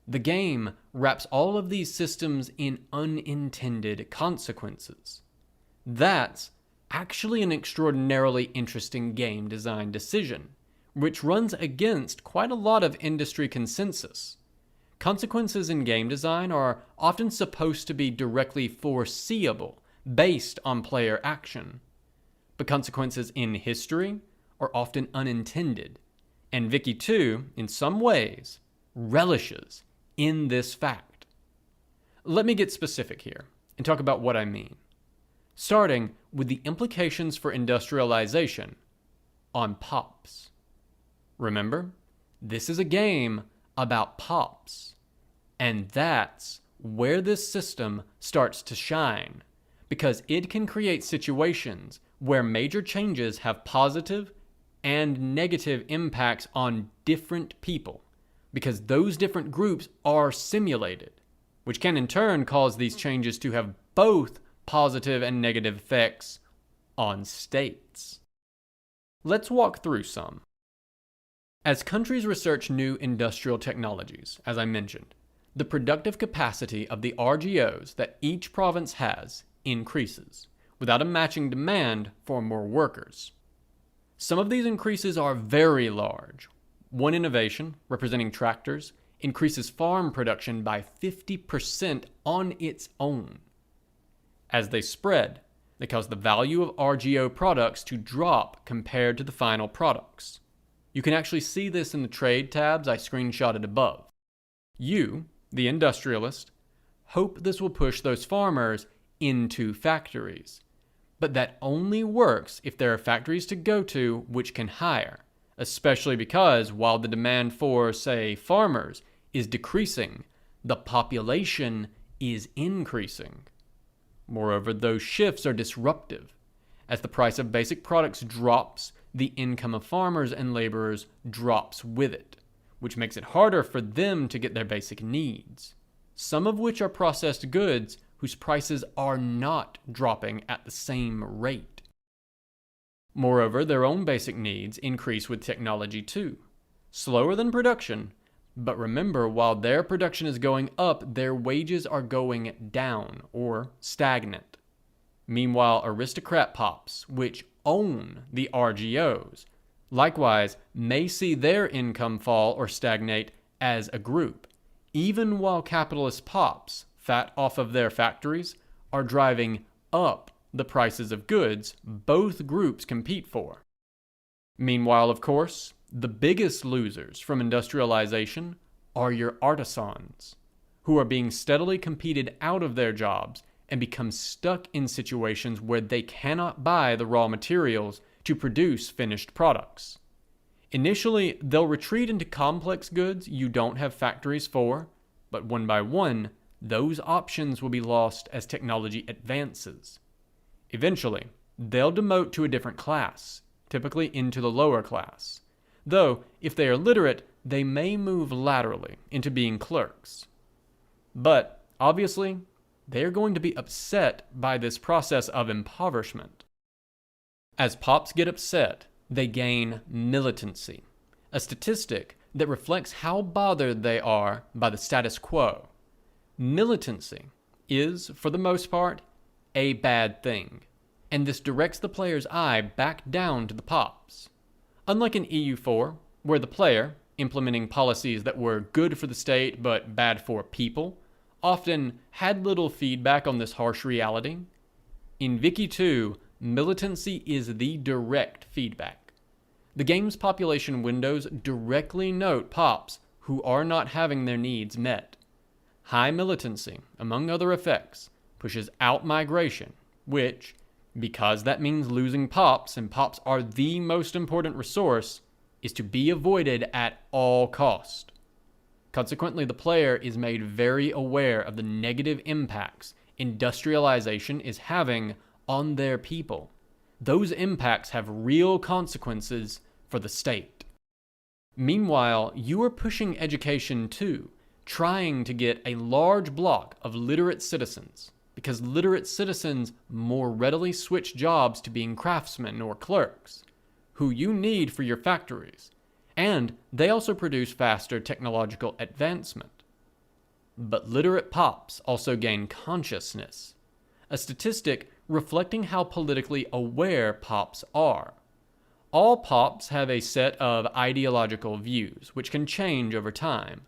The game wraps all of these systems in unintended consequences. That's actually an extraordinarily interesting game design decision, which runs against quite a lot of industry consensus. Consequences in game design are often supposed to be directly foreseeable based on player action, but consequences in history are often unintended, and Vicky 2, in some ways, relishes in this fact. Let me get specific here and talk about what I mean, starting with the implications for industrialization on pops. Remember, this is a game about pops, and that's where this system starts to shine, because it can create situations where major changes have positive and negative impacts on different people, because those different groups are simulated, which can in turn cause these changes to have both positive and negative effects on states. Let's walk through some. As countries research new industrial technologies, as I mentioned, the productive capacity of the RGOs that each province has increases, without a matching demand for more workers. Some of these increases are very large. One innovation, representing tractors, increases farm production by 50% on its own. As they spread, they cause the value of RGO products to drop compared to the final products. You can actually see this in the trade tabs I screenshotted above. You, the industrialist, hope this will push those farmers into factories, but that only works if there are factories to go to which can hire, especially because while the demand for, say, farmers is decreasing, the population is increasing. Moreover, those shifts are disruptive. As the price of basic products drops, the income of farmers and laborers drops with it, which makes it harder for them to get their basic needs, some of which are processed goods whose prices are not dropping at the same rate. Moreover, their own basic needs increase with technology too, slower than production, but remember, while their production is going up, their wages are going down or stagnant. Meanwhile, aristocrat pops, which own the RGOs, likewise may see their income fall or stagnate as a group, even while capitalist pops, fat off of their factories, are driving up the prices of goods both groups compete for. Meanwhile, of course, the biggest losers from industrialization are your artisans, who are being steadily competed out of their jobs and become stuck in situations where they cannot buy the raw materials to produce finished products. Initially, they'll retreat into complex goods you don't have factories for, but one by one, those options will be lost as technology advances. Eventually, they'll demote to a different class, typically into the lower class, though if they are literate, they may move laterally into being clerks. But, obviously, they are going to be upset by this process of impoverishment. As pops get upset, they gain militancy, a statistic that reflects how bothered they are by the status quo. Militancy is, for the most part, a bad thing, and this directs the player's eye back down to the pops. Unlike in EU4, where the player, implementing policies that were good for the state but bad for people, often had little feedback on this harsh reality, in Vicky 2, militancy is the direct feedback. The game's population windows directly note pops who are not having their needs met. High militancy, among other effects, pushes out migration, which, because that means losing pops, and pops are the most important resource, is to be avoided at all cost. Consequently, the player is made very aware of the negative impacts industrialization is having on their people. Those impacts have real consequences for the state. Meanwhile, you are pushing education too, trying to get a large block of literate citizens, because literate citizens more readily switch jobs to being craftsmen or clerks, who you need for your factories, and they also produce faster technological advancement. But literate pops also gain consciousness, a statistic reflecting how politically aware pops are. All pops have a set of ideological views, which can change over time.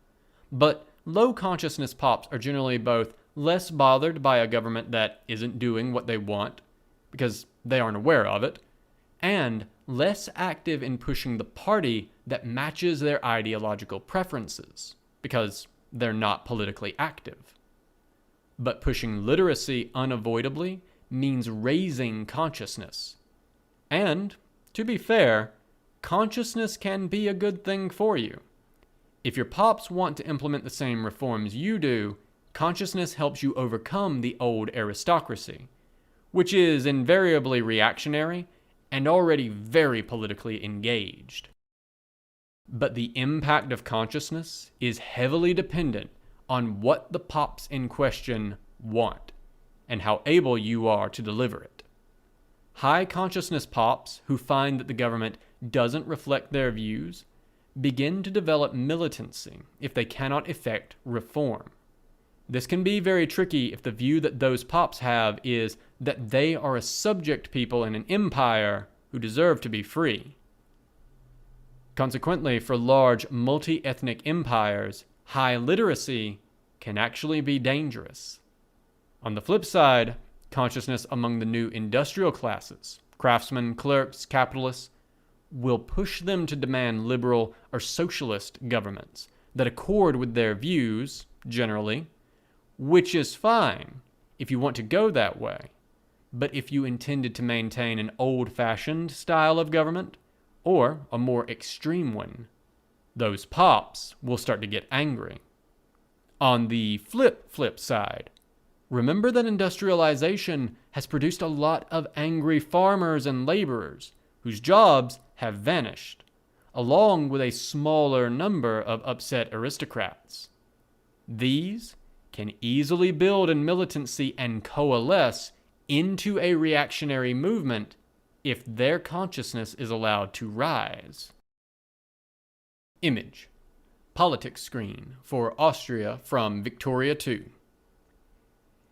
But low consciousness pops are generally both less bothered by a government that isn't doing what they want, because they aren't aware of it, and less active in pushing the party that matches their ideological preferences, because they're not politically active. But pushing literacy unavoidably means raising consciousness. And, to be fair, consciousness can be a good thing for you. If your pops want to implement the same reforms you do, consciousness helps you overcome the old aristocracy, which is invariably reactionary and already very politically engaged. But the impact of consciousness is heavily dependent on what the pops in question want and how able you are to deliver it. High consciousness pops who find that the government doesn't reflect their views begin to develop militancy if they cannot effect reform. This can be very tricky if the view that those pops have is that they are a subject people in an empire who deserve to be free. Consequently, for large multi-ethnic empires, high literacy can actually be dangerous. On the flip side, consciousness among the new industrial classes, craftsmen, clerks, capitalists, will push them to demand liberal or socialist governments that accord with their views, generally, which is fine if you want to go that way. But if you intended to maintain an old-fashioned style of government, or a more extreme one, those pops will start to get angry. On the flip side, remember that industrialization has produced a lot of angry farmers and laborers whose jobs have vanished, along with a smaller number of upset aristocrats. These can easily build in militancy and coalesce into a reactionary movement if their consciousness is allowed to rise. Image. Politics screen for Austria from Victoria II.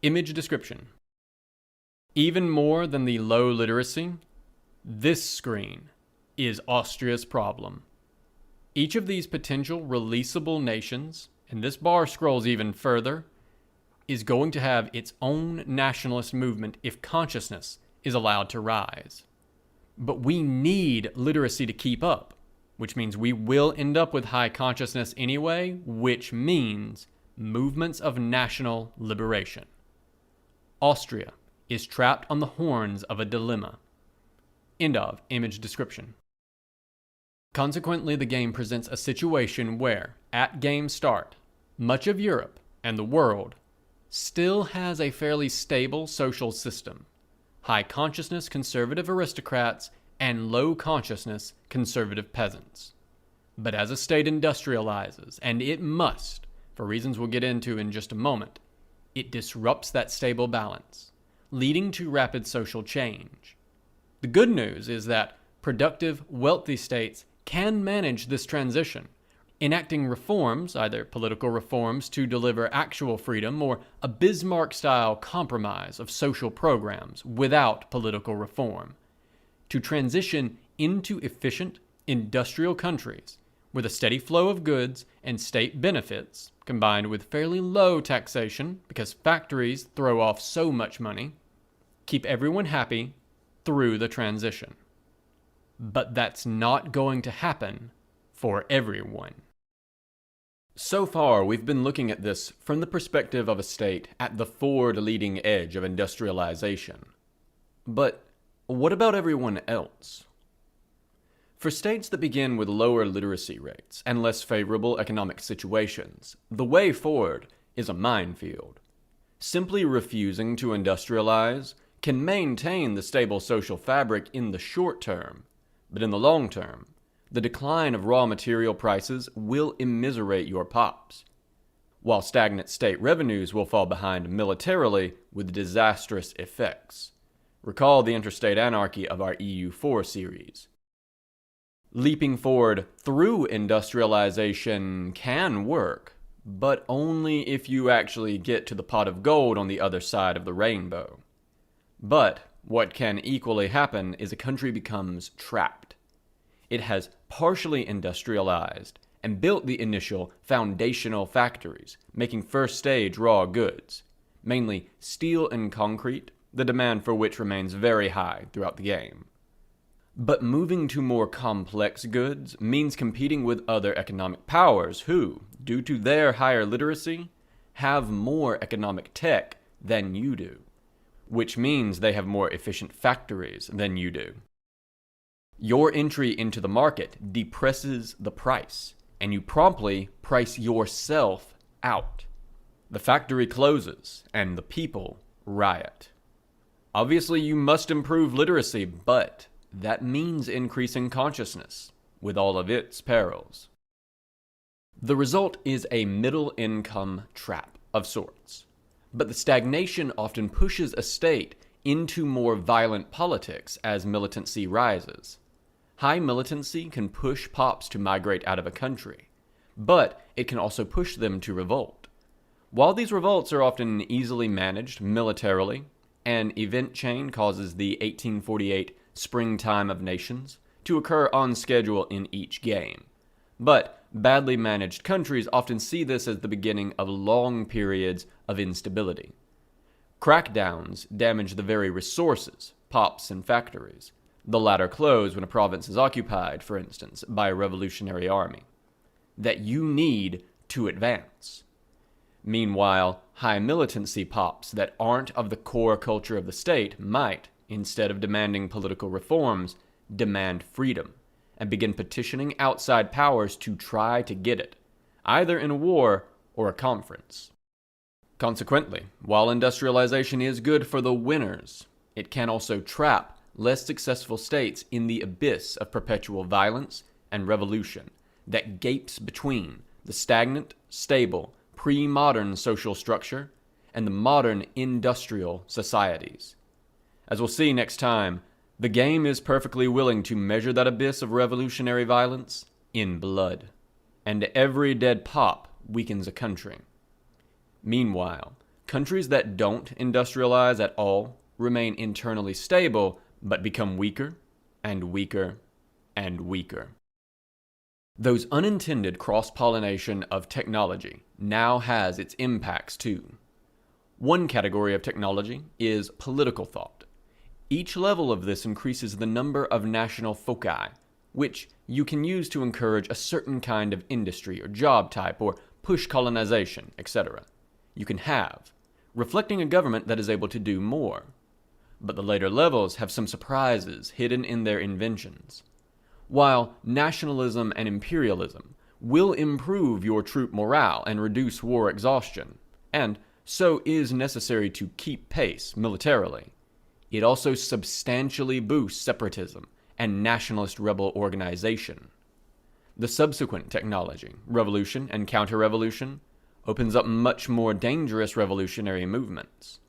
Image description. Even more than the low literacy, this screen is Austria's problem. Each of these potential releasable nations, and this bar scrolls even further, is going to have its own nationalist movement if consciousness is allowed to rise. But we need literacy to keep up, which means we will end up with high consciousness anyway, which means movements of national liberation. Austria is trapped on the horns of a dilemma. End of image description. Consequently, the game presents a situation where, at game start, much of Europe and the world still has a fairly stable social system. High consciousness conservative aristocrats and low consciousness conservative peasants. But as a state industrializes, and it must, for reasons we'll get into in just a moment, it disrupts that stable balance, leading to rapid social change. The good news is that productive, wealthy states can manage this transition, enacting reforms, either political reforms to deliver actual freedom or a Bismarck-style compromise of social programs without political reform, to transition into efficient industrial countries with a steady flow of goods and state benefits, combined with fairly low taxation because factories throw off so much money, keep everyone happy through the transition. But that's not going to happen for everyone. So far, we've been looking at this from the perspective of a state at the forward-leading edge of industrialization. But what about everyone else? For states that begin with lower literacy rates and less favorable economic situations, the way forward is a minefield. Simply refusing to industrialize can maintain the stable social fabric in the short term, but in the long term, the decline of raw material prices will immiserate your pops, while stagnant state revenues will fall behind militarily with disastrous effects. Recall the interstate anarchy of our EU4 series. Leaping forward through industrialization can work, but only if you actually get to the pot of gold on the other side of the rainbow. But what can equally happen is a country becomes trapped. it has partially industrialized and built the initial foundational factories, making first stage raw goods, mainly steel and concrete, the demand for which remains very high throughout the game. But moving to more complex goods means competing with other economic powers who, due to their higher literacy, have more economic tech than you do, which means they have more efficient factories than you do. Your entry into the market depresses the price, and you promptly price yourself out. The factory closes, and the people riot. Obviously, you must improve literacy, but that means increasing consciousness, with all of its perils. The result is a middle-income trap of sorts, but the stagnation often pushes a state into more violent politics as militancy rises. High militancy can push pops to migrate out of a country, but it can also push them to revolt. While these revolts are often easily managed militarily, an event chain causes the 1848 Springtime of Nations to occur on schedule in each game. But badly managed countries often see this as the beginning of long periods of instability. Crackdowns damage the very resources, pops and factories. The latter close when a province is occupied, for instance, by a revolutionary army, that you need to advance. Meanwhile, high militancy pops that aren't of the core culture of the state might, instead of demanding political reforms, demand freedom, and begin petitioning outside powers to try to get it, either in a war or a conference. Consequently, while industrialization is good for the winners, it can also trap less successful states in the abyss of perpetual violence and revolution that gapes between the stagnant, stable, pre-modern social structure and the modern industrial societies. As we'll see next time, the game is perfectly willing to measure that abyss of revolutionary violence in blood, and every dead pop weakens a country. Meanwhile, countries that don't industrialize at all remain internally stable, but become weaker and weaker and weaker. Those unintended cross-pollination of technology now has its impacts too. One category of technology is political thought. Each level of this increases the number of national foci, which you can use to encourage a certain kind of industry or job type or push colonization, etc. You can have, reflecting a government that is able to do more. But the later levels have some surprises hidden in their inventions. While nationalism and imperialism will improve your troop morale and reduce war exhaustion, and so is necessary to keep pace militarily, it also substantially boosts separatism and nationalist rebel organization. The subsequent technology, revolution and counter-revolution, opens up much more dangerous revolutionary movements.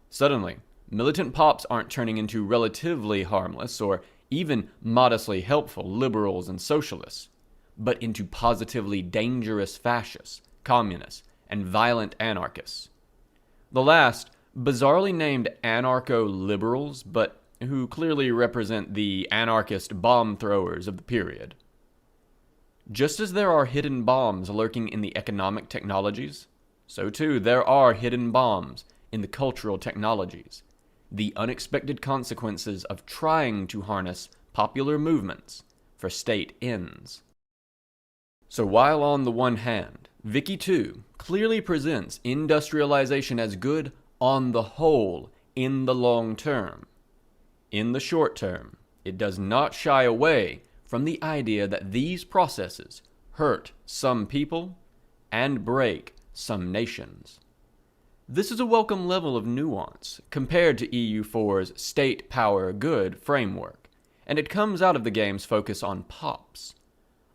Suddenly, militant pops aren't turning into relatively harmless or even modestly helpful liberals and socialists, but into positively dangerous fascists, communists, and violent anarchists. The last, bizarrely named anarcho-liberals, but who clearly represent the anarchist bomb throwers of the period. Just as there are hidden bombs lurking in the economic technologies, so too there are hidden bombs in the cultural technologies, the unexpected consequences of trying to harness popular movements for state ends. So while on the one hand, Vicky 2 clearly presents industrialization as good on the whole in the long term, in the short term, it does not shy away from the idea that these processes hurt some people and break some nations. This is a welcome level of nuance compared to EU4's state power good framework, and it comes out of the game's focus on pops.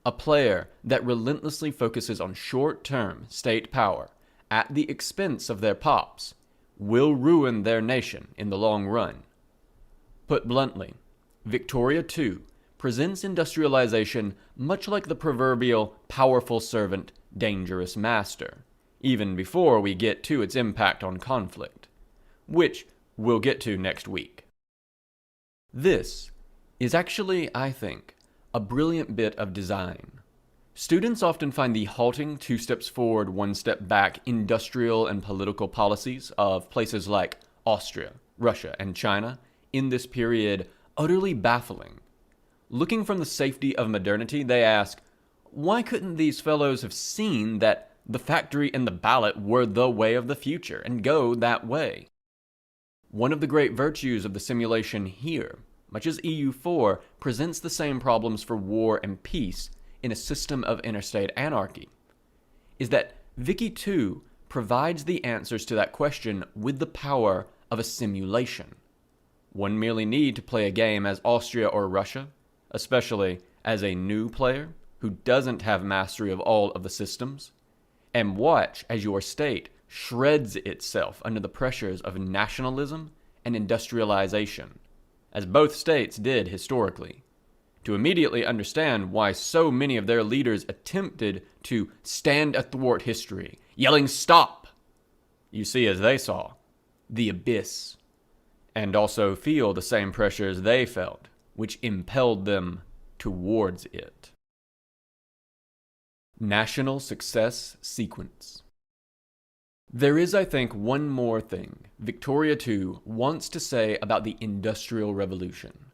A player that relentlessly focuses on short-term state power at the expense of their pops will ruin their nation in the long run. Put bluntly, Victoria 2 presents industrialization much like the proverbial powerful servant, dangerous master, even before we get to its impact on conflict, which we'll get to next week. This is actually, I think, a brilliant bit of design. Students often find the halting 2 steps forward, 1 step back industrial and political policies of places like Austria, Russia, and China in this period utterly baffling. Looking from the safety of modernity, they ask, why couldn't these fellows have seen that the factory and the ballot were the way of the future and go that way? One of the great virtues of the simulation here, much as EU4 presents the same problems for war and peace in a system of interstate anarchy, is that Vicky 2 provides the answers to that question with the power of a simulation. One merely need to play a game as Austria or Russia, especially as a new player who doesn't have mastery of all of the systems, and watch as your state shreds itself under the pressures of nationalism and industrialization, as both states did historically, to immediately understand why so many of their leaders attempted to stand athwart history, yelling "Stop!" You see, as they saw, the abyss, and also feel the same pressures they felt, which impelled them towards it. National Success Sequence. There is, I think, one more thing Victoria 2 wants to say about the Industrial Revolution,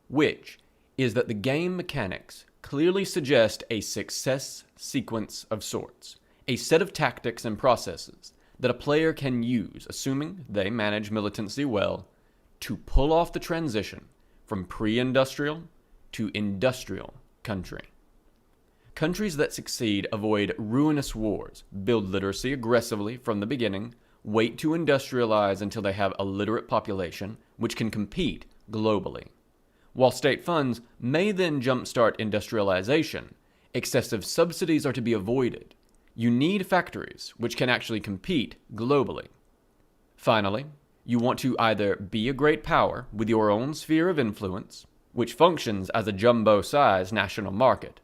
which is that the game mechanics clearly suggest a success sequence of sorts, a set of tactics and processes that a player can use, assuming they manage militancy well, to pull off the transition from pre-industrial to industrial country. Countries that succeed avoid ruinous wars, build literacy aggressively from the beginning, wait to industrialize until they have a literate population which can compete globally. While state funds may then jumpstart industrialization, excessive subsidies are to be avoided. You need factories which can actually compete globally. Finally, you want to either be a great power with your own sphere of influence, which functions as a jumbo-sized national market,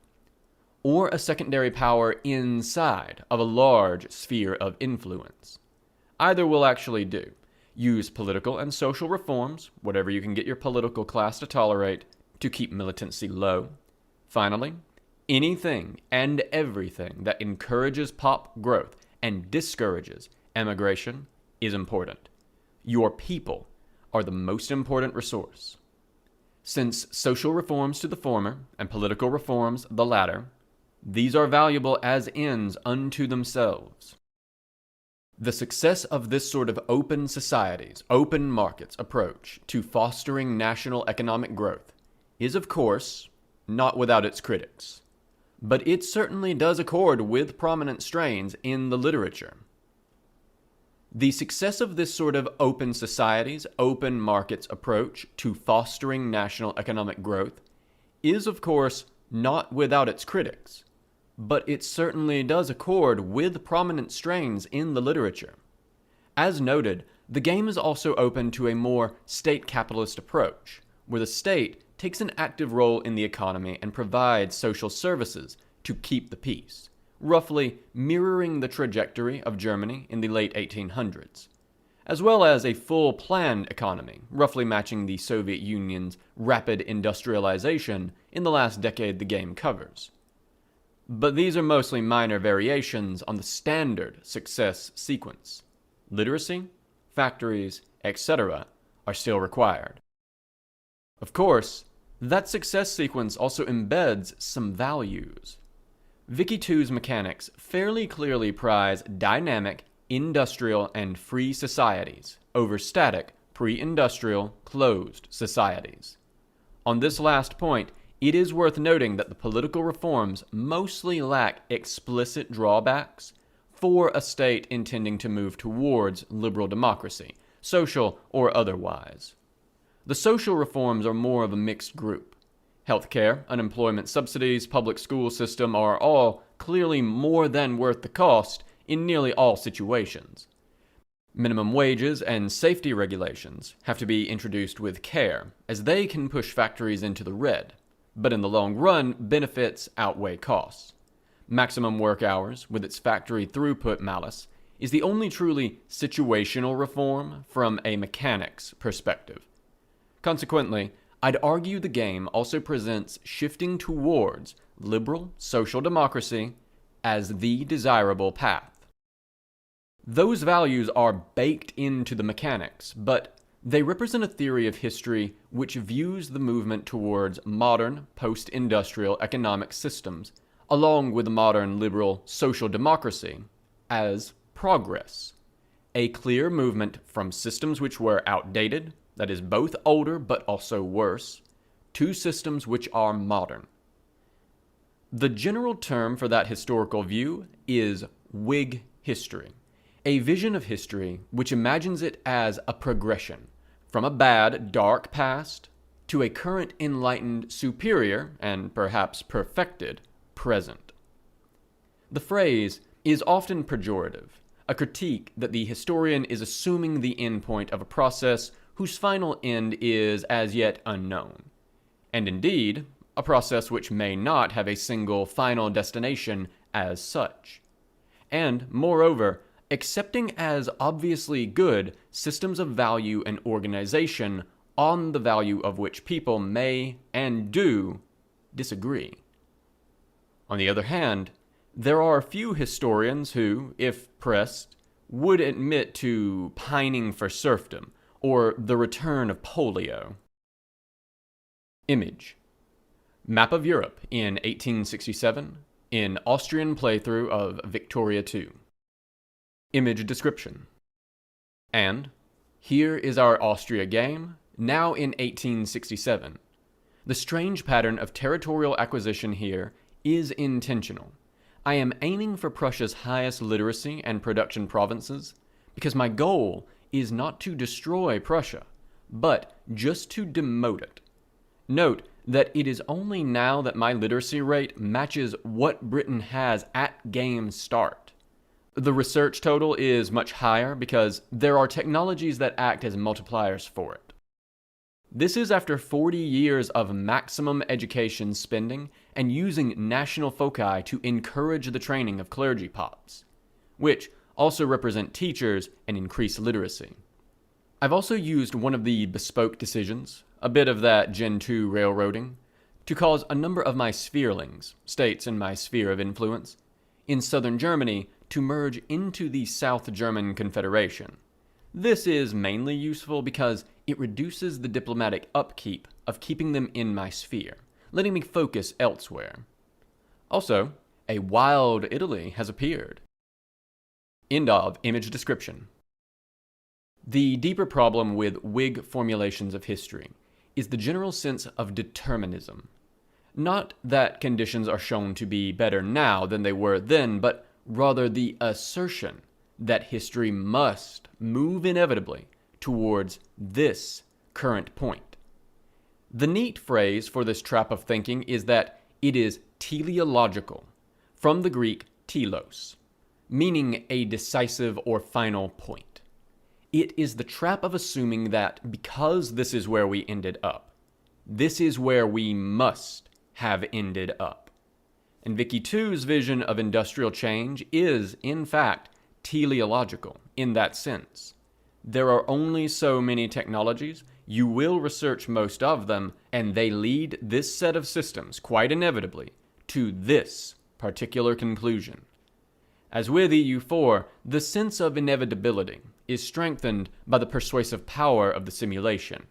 or a secondary power inside of a large sphere of influence. Either will actually do. Use political and social reforms, whatever you can get your political class to tolerate, to keep militancy low. Finally, anything and everything that encourages pop growth and discourages emigration is important. Your people are the most important resource. Since social reforms to the former and political reforms the latter, these are valuable as ends unto themselves. The success of this sort of open societies, open markets approach to fostering national economic growth is, of course, not without its critics, but it certainly does accord with prominent strains in the literature. The success of this sort of open societies, open markets approach to fostering national economic growth is, of course, not without its critics, but it certainly does accord with prominent strains in the literature. As noted, the game is also open to a more state capitalist approach, where the state takes an active role in the economy and provides social services to keep the peace, roughly mirroring the trajectory of Germany in the late 1800s, as well as a full planned economy, roughly matching the Soviet Union's rapid industrialization in the last decade the game covers. But these are mostly minor variations on the standard success sequence. Literacy, factories, etc. are still required. Of course, that success sequence also embeds some values. Vicky 2's mechanics fairly clearly prize dynamic, industrial, and free societies over static, pre-industrial, closed societies. On this last point, it is worth noting that the political reforms mostly lack explicit drawbacks for a state intending to move towards liberal democracy, social or otherwise. The social reforms are more of a mixed group. Healthcare, unemployment subsidies, public school system are all clearly more than worth the cost in nearly all situations. Minimum wages and safety regulations have to be introduced with care, as they can push factories into the red. But in the long run, benefits outweigh costs. Maximum work hours, with its factory throughput malice, is the only truly situational reform from a mechanics perspective. Consequently, I'd argue the game also presents shifting towards liberal social democracy as the desirable path. Those values are baked into the mechanics, but they represent a theory of history which views the movement towards modern, post-industrial economic systems, along with modern liberal social democracy, as progress. A clear movement from systems which were outdated, that is both older but also worse, to systems which are modern. The general term for that historical view is Whig history, a vision of history which imagines it as a progression from a bad, dark past to a current enlightened, superior, and perhaps perfected present. The phrase is often pejorative, a critique that the historian is assuming the endpoint of a process whose final end is as yet unknown, and indeed, a process which may not have a single final destination as such. And, moreover, accepting as obviously good systems of value and organization on the value of which people may and do disagree. On the other hand, there are a few historians who, if pressed, would admit to pining for serfdom or the return of polio. Image. Map of Europe in 1867 in Austrian playthrough of Victoria II. Image description. And here is our Austria game, now in 1867. The strange pattern of territorial acquisition here is intentional. I am aiming for Prussia's highest literacy and production provinces because my goal is not to destroy Prussia, but just to demote it. Note that it is only now that my literacy rate matches what Britain has at game start. The research total is much higher because there are technologies that act as multipliers for it. This is after 40 years of maximum education spending and using national foci to encourage the training of clergy pops, which also represent teachers and increase literacy. I've also used one of the bespoke decisions, a bit of that Gen 2 railroading, to cause a number of my spherelings, states in my sphere of influence, in southern Germany to merge into the South German Confederation. This is mainly useful because it reduces the diplomatic upkeep of keeping them in my sphere, letting me focus elsewhere. Also, a wild Italy has appeared. End of image description. The deeper problem with Whig formulations of history is the general sense of determinism. Not that conditions are shown to be better now than they were then, but rather the assertion that history must move inevitably towards this current point. The neat phrase for this trap of thinking is that it is teleological, from the Greek telos, meaning a decisive or final point. It is the trap of assuming that because this is where we ended up, this is where we must have ended up. And Vicky 2's vision of industrial change is, in fact, teleological in that sense. There are only so many technologies, you will research most of them, and they lead this set of systems, quite inevitably, to this particular conclusion. As with EU4, the sense of inevitability is strengthened by the persuasive power of the simulation.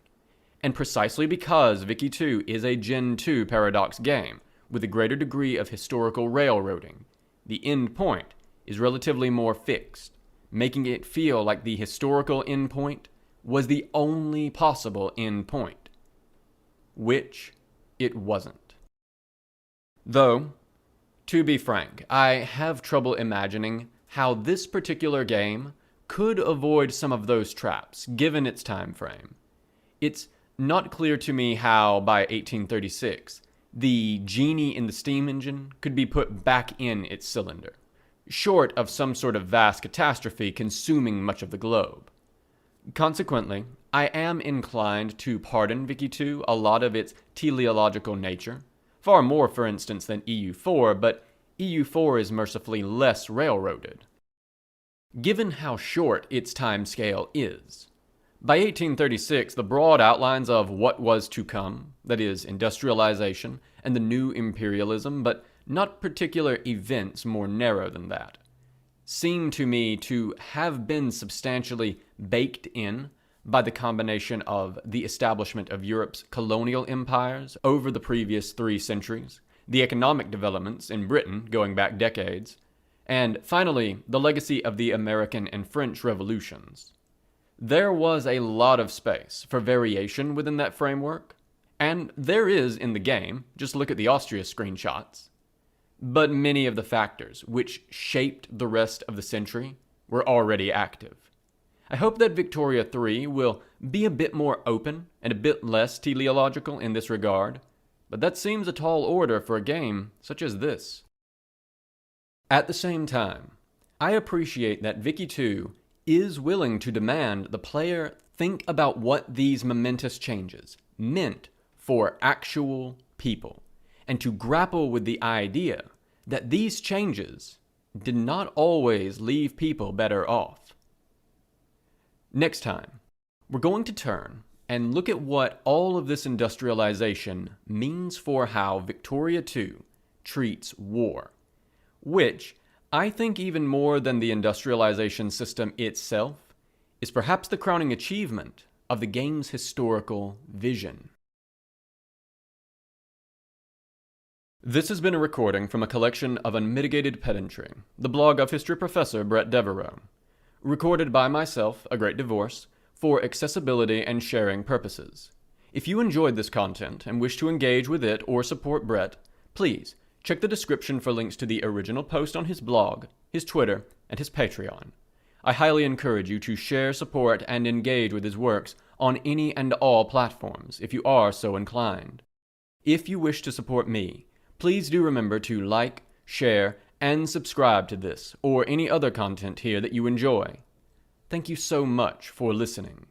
And precisely because Vicky 2 is a Gen 2 paradox game, with a greater degree of historical railroading, the end point is relatively more fixed, making it feel like the historical endpoint was the only possible endpoint, which it wasn't. Though, to be frank, I have trouble imagining how this particular game could avoid some of those traps, given its time frame. It's not clear to me how, by 1836, the genie in the steam engine could be put back in its cylinder, short of some sort of vast catastrophe consuming much of the globe. Consequently, I am inclined to pardon Vicky 2 a lot of its teleological nature, far more, for instance, than EU4, but EU4 is mercifully less railroaded. Given how short its time scale is, By 1836, the broad outlines of what was to come, that is, industrialization and the new imperialism, but not particular events more narrow than that, seem to me to have been substantially baked in by the combination of the establishment of Europe's colonial empires over the previous 3 centuries, the economic developments in Britain going back decades, and finally, the legacy of the American and French revolutions. There was a lot of space for variation within that framework, and there is in the game, just look at the Austria screenshots. But many of the factors which shaped the rest of the century were already active. I hope that Victoria III will be a bit more open and a bit less teleological in this regard, but that seems a tall order for a game such as this. At the same time, I appreciate that Vicky 2 is willing to demand the player think about what these momentous changes meant for actual people, and to grapple with the idea that these changes did not always leave people better off. Next time, we're going to turn and look at what all of this industrialization means for how Victoria II treats war, which I think even more than the industrialization system itself is perhaps the crowning achievement of the game's historical vision. This has been a recording from a collection of unmitigated pedantry, the blog of history professor Bret Devereaux, recorded by myself, A Great Divorce, for accessibility and sharing purposes. If you enjoyed this content and wish to engage with it or support Bret, please check the description for links to the original post on his blog, his Twitter, and his Patreon. I highly encourage you to share, support, and engage with his works on any and all platforms if you are so inclined. If you wish to support me, please do remember to like, share, and subscribe to this or any other content here that you enjoy. Thank you so much for listening.